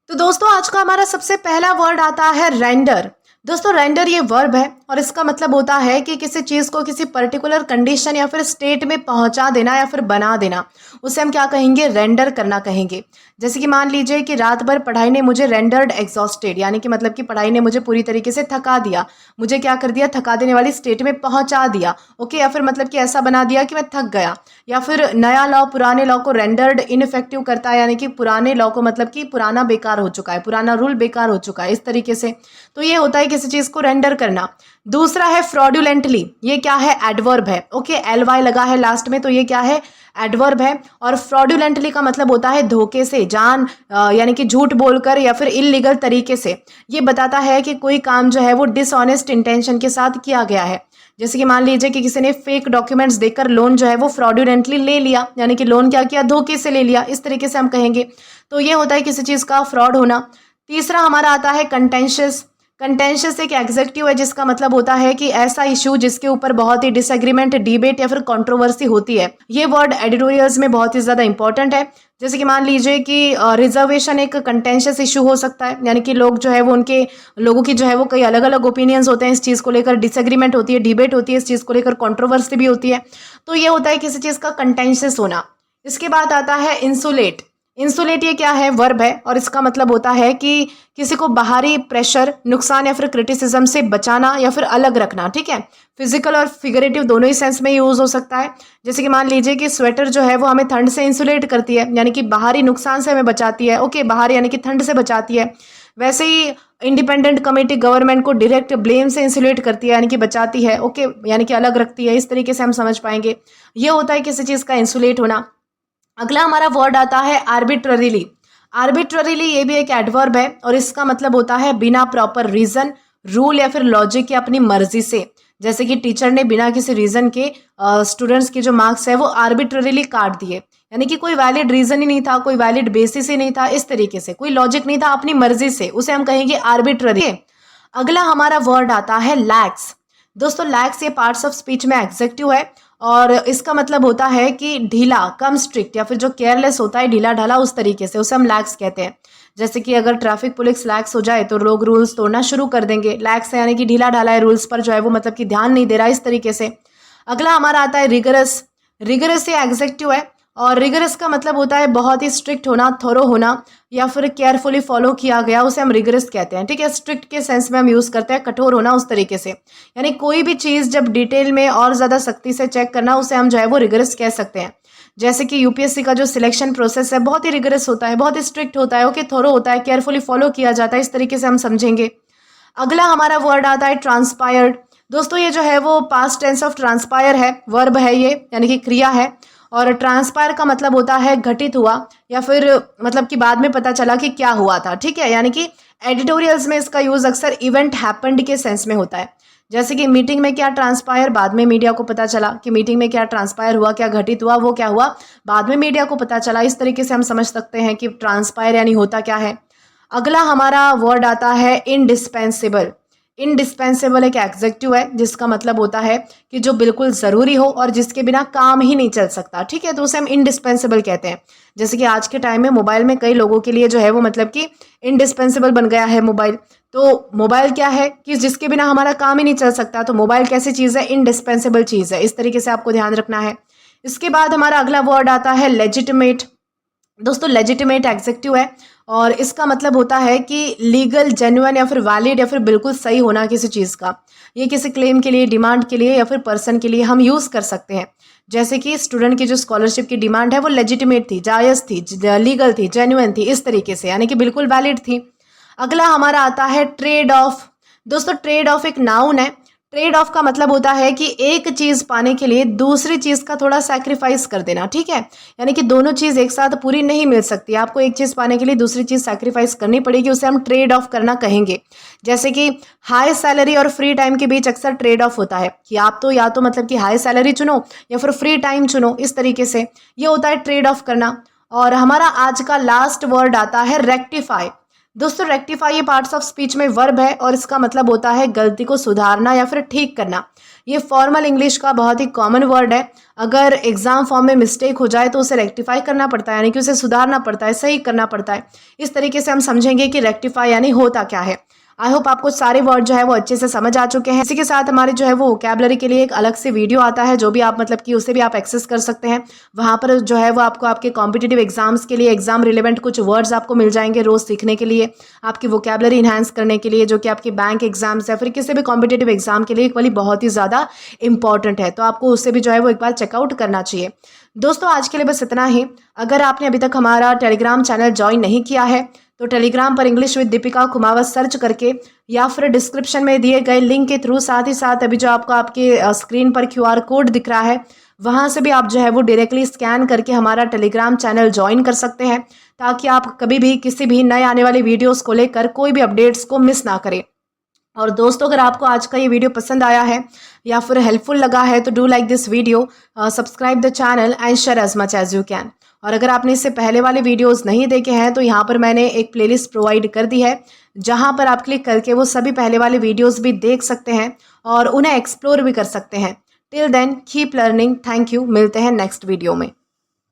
तो दोस्तों आज का हमारा सबसे पहला वर्ड आता है रेंडर। दोस्तों रेंडर ये वर्ब है और इसका मतलब होता है कि किसी चीज़ को किसी पर्टिकुलर कंडीशन या फिर स्टेट में पहुंचा देना या फिर बना देना, उसे हम क्या कहेंगे, रेंडर करना कहेंगे। जैसे कि मान लीजिए कि रात भर पढ़ाई ने मुझे रेंडर्ड एग्जॉस्टेड, यानी कि मतलब कि पढ़ाई ने मुझे पूरी तरीके से थका दिया, मुझे क्या कर दिया, थका देने वाली स्टेट में पहुंचा दिया। ओके, या फिर मतलब कि ऐसा बना दिया कि मैं थक गया। या फिर नया लॉ पुराने लॉ को रेंडर्ड इनइफेक्टिव करता है, यानी कि पुराने लॉ को मतलब कि पुराना बेकार हो चुका है, पुराना रूल बेकार हो चुका है, इस तरीके से। तो ये होता है किसी चीज को रेंडर करना। दूसरा है फ्रॉडुलेंटली, ये क्या है, एडवर्ब है। ओके, ly लगा है लास्ट में, तो ये क्या है, एडवर्ब है। और फ्रॉडुलेंटली का मतलब होता है धोखे से, यानी कि झूठ बोलकर या फिर इलीगल तरीके से। ये बताता है कि कोई काम जो है वो डिसऑनेस्ट इंटेंशन के साथ किया गया है। जैसे कि मान लीजिए कि किसी ने फेक डॉक्यूमेंट्स देकर लोन जो है वो फ्रॉडुलेंटली ले लिया, यानी कि लोन क्या किया, धोखे से ले लिया, इस तरीके से हम कहेंगे। तो ये होता है किसी चीज़ का फ्रॉड होना। तीसरा हमारा आता है कंटेंशियस। कंटेंशियस एक एग्जेक्टिव है जिसका मतलब होता है कि ऐसा इशू जिसके ऊपर बहुत ही डिसएग्रीमेंट, डिबेट या फिर कंट्रोवर्सी होती है। ये वर्ड एडिटोरियल्स में बहुत ही ज़्यादा इंपॉर्टेंट है। जैसे कि मान लीजिए कि रिजर्वेशन एक कंटेंशियस इशू हो सकता है, यानी कि लोग जो है वो लोगों की जो है वो कई अलग अलग ओपिनियंस होते हैं, इस चीज़ को लेकर डिसएग्रीमेंट होती है, डिबेट होती है, इस चीज़ को लेकर कंट्रोवर्सी भी होती है। तो ये होता है किसी चीज़ का कंटेंशियस होना। इसके बाद आता है इंसुलेट। इंसुलेट ये क्या है, वर्ब है, और इसका मतलब होता है कि किसी को बाहरी प्रेशर, नुकसान या फिर क्रिटिसिज्म से बचाना या फिर अलग रखना। ठीक है, फिजिकल और फिगरेटिव दोनों ही सेंस में यूज हो सकता है। जैसे कि मान लीजिए कि स्वेटर जो है वो हमें ठंड से इंसुलेट करती है, यानी कि बाहरी नुकसान से हमें बचाती है। ओके, बाहर यानी कि ठंड से बचाती है। वैसे ही इंडिपेंडेंट कमेटी गवर्नमेंट को डायरेक्ट ब्लेम से इंसुलेट करती है, यानी कि बचाती है। ओके, यानी कि अलग रखती है, इस तरीके से हम समझ पाएंगे। ये होता है किसी चीज़ का इंसुलेट होना। अगला हमारा वर्ड आता है आर्बिट्ररीली। आर्बिट्ररीली ये भी एक एडवर्ब है, और इसका मतलब होता है बिना प्रॉपर रीजन, रूल या फिर लॉजिक या अपनी मर्जी से। जैसे कि टीचर ने बिना किसी रीजन के स्टूडेंट्स के जो मार्क्स है वो आर्बिट्ररीली काट दिए, यानी कि कोई वैलिड रीजन ही नहीं था, कोई वैलिड बेसिस ही नहीं था, इस तरीके से कोई लॉजिक नहीं था, अपनी मर्जी से, उसे हम कहेंगे आर्बिट्ररी। अगला हमारा वर्ड आता है लैक्स। दोस्तों लैक्स ये पार्ट्स ऑफ स्पीच में एग्जेक्टिव है, और इसका मतलब होता है कि ढीला, कम स्ट्रिक्ट या फिर जो केयरलेस होता है, ढीला ढाला, उस तरीके से, उसे हम लैक्स कहते हैं। जैसे कि अगर ट्रैफिक पुलिस लैक्स हो जाए तो लोग रूल्स तोड़ना शुरू कर देंगे। लैक्स है यानी कि ढीला ढाला है, रूल्स पर जो है वो मतलब कि ध्यान नहीं दे रहा, इस तरीके से। अगला हमारा आता है रिगरस। रिगरस ये एग्जेक्टिव है, और रिगरस का मतलब होता है बहुत ही स्ट्रिक्ट होना, थोरो होना, या फिर केयरफुली फॉलो किया गया, उसे हम रिगरस कहते हैं। ठीक है, स्ट्रिक्ट के सेंस में हम यूज़ करते हैं, कठोर होना, उस तरीके से। यानी कोई भी चीज़ जब डिटेल में और ज़्यादा सख्ती से चेक करना, उसे हम जो है वो रिगरस कह सकते हैं। जैसे कि यूपीएससी का जो सिलेक्शन प्रोसेस है बहुत ही रिगरस होता है, बहुत ही स्ट्रिक्ट होता है, ओके, थोरो होता है, केयरफुली फॉलो किया जाता है, इस तरीके से हम समझेंगे। अगला हमारा वर्ड आता है ट्रांसपायर्ड। दोस्तों ये जो है वो पास्ट टेंस ऑफ ट्रांसपायर है, वर्ब है ये, यानी कि क्रिया है। और ट्रांसपायर का मतलब होता है घटित हुआ, या फिर मतलब कि बाद में पता चला कि क्या हुआ था। ठीक है, यानी कि एडिटोरियल्स में इसका यूज अक्सर इवेंट हैपेंड के सेंस में होता है। जैसे कि मीटिंग में क्या ट्रांसपायर, बाद में मीडिया को पता चला कि मीटिंग में क्या ट्रांसपायर हुआ, क्या घटित हुआ, वो क्या हुआ, बाद में मीडिया को पता चला। इस तरीके से हम समझ सकते हैं कि ट्रांसपायर यानी होता क्या है। अगला हमारा वर्ड आता है इंडिस्पेंसिबल। इंडिस्पेंसिबल एक एग्जेक्टिव है जिसका मतलब होता है कि जो बिल्कुल ज़रूरी हो और जिसके बिना काम ही नहीं चल सकता। ठीक है, तो उसे हम इंडिस्पेंसिबल कहते हैं। जैसे कि आज के टाइम में मोबाइल में कई लोगों के लिए जो है वो मतलब कि इंडिस्पेंसिबल बन गया है मोबाइल। तो मोबाइल क्या है कि जिसके बिना हमारा काम ही नहीं चल सकता, तो मोबाइल कैसी चीज़ है, इंडिस्पेंसिबल चीज़ है। इस तरीके से आपको ध्यान रखना है। इसके बाद हमारा अगला वर्ड आता है लेजिटिमेट। दोस्तों लेजिटिमेट एग्जेक्टिव है, और इसका मतलब होता है कि लीगल, जेन्युइन या फिर वैलिड या फिर बिल्कुल सही होना किसी चीज़ का। ये किसी क्लेम के लिए, डिमांड के लिए या फिर पर्सन के लिए हम यूज़ कर सकते हैं। जैसे कि स्टूडेंट की जो स्कॉलरशिप की डिमांड है वो लेजिटिमेट थी, जायज़ थी, लीगल थी, जेन्युइन थी, इस तरीके से, यानी कि बिल्कुल वैलिड थी। अगला हमारा आता है ट्रेड ऑफ। दोस्तों ट्रेड ऑफ एक नाउन है। ट्रेड ऑफ का मतलब होता है कि एक चीज़ पाने के लिए दूसरी चीज़ का थोड़ा सैक्रिफाइस कर देना। ठीक है, यानी कि दोनों चीज़ एक साथ पूरी नहीं मिल सकती, आपको एक चीज़ पाने के लिए दूसरी चीज़ सैक्रिफाइस करनी पड़ेगी, उसे हम ट्रेड ऑफ करना कहेंगे। जैसे कि हाई सैलरी और फ्री टाइम के बीच अक्सर ट्रेड ऑफ होता है कि आप तो या तो मतलब कि हाई सैलरी चुनो या फिर फ्री टाइम चुनो, इस तरीके से ये होता है ट्रेड ऑफ करना। और हमारा आज का लास्ट वर्ड आता है रेक्टिफाई। दोस्तों रेक्टिफाई ये पार्ट्स ऑफ स्पीच में वर्ब है, और इसका मतलब होता है गलती को सुधारना या फिर ठीक करना। ये फॉर्मल इंग्लिश का बहुत ही कॉमन वर्ड है। अगर एग्जाम फॉर्म में मिस्टेक हो जाए तो उसे रेक्टिफाई करना पड़ता है, यानी कि उसे सुधारना पड़ता है, सही करना पड़ता है। इस तरीके से हम समझेंगे कि रेक्टिफाई यानी होता क्या है। आई होप आपको सारे वर्ड जो है वो अच्छे से समझ आ चुके हैं। इसी के साथ हमारे जो है वो वोकैबुलरी के लिए एक अलग से वीडियो आता है, जो भी आप मतलब कि उसे भी आप एक्सेस कर सकते हैं। वहाँ पर जो है वो आपको आपके कॉम्पिटिटिव एग्जाम्स के लिए एग्जाम रिलेवेंट कुछ वर्ड्स आपको मिल जाएंगे रोज़ सीखने के लिए, आपकी वोकैबुलरी इन्हांस करने के लिए, जो कि आपके बैंक एग्जाम्स या फिर किसी भी कॉम्पिटिटिव एग्जाम के लिए इक्वली बहुत ही ज़्यादा इंपॉर्टेंट है। तो आपको उससे भी जो है वो एक बार चेकआउट करना चाहिए। दोस्तों आज के लिए बस इतना ही। अगर आपने अभी तक हमारा टेलीग्राम चैनल ज्वाइन नहीं किया है तो टेलीग्राम पर English with Deepika Kumawat search करके या फिर डिस्क्रिप्शन में दिए गए लिंक के थ्रू, साथ ही साथ अभी जो आपको आपके स्क्रीन पर QR कोड दिख रहा है वहाँ से भी आप जो है वो डायरेक्टली स्कैन करके हमारा टेलीग्राम चैनल ज्वाइन कर सकते हैं, ताकि आप कभी भी किसी भी नए आने वाली वीडियोस को लेकर कोई भी अपडेट्स को मिस ना करें। और दोस्तों, अगर आपको आज का ये वीडियो पसंद आया है या फिर हेल्पफुल लगा है तो do like this video, subscribe the channel and share as much as you can. और अगर आपने इससे पहले वाले वीडियोस नहीं देखे हैं तो यहाँ पर मैंने एक प्लेलिस्ट प्रोवाइड कर दी है, जहाँ पर आप क्लिक करके वो सभी पहले वाले वीडियोस भी देख सकते हैं और उन्हें एक्सप्लोर भी कर सकते हैं। Till then keep learning. Thank you. मिलते हैं नेक्स्ट वीडियो में।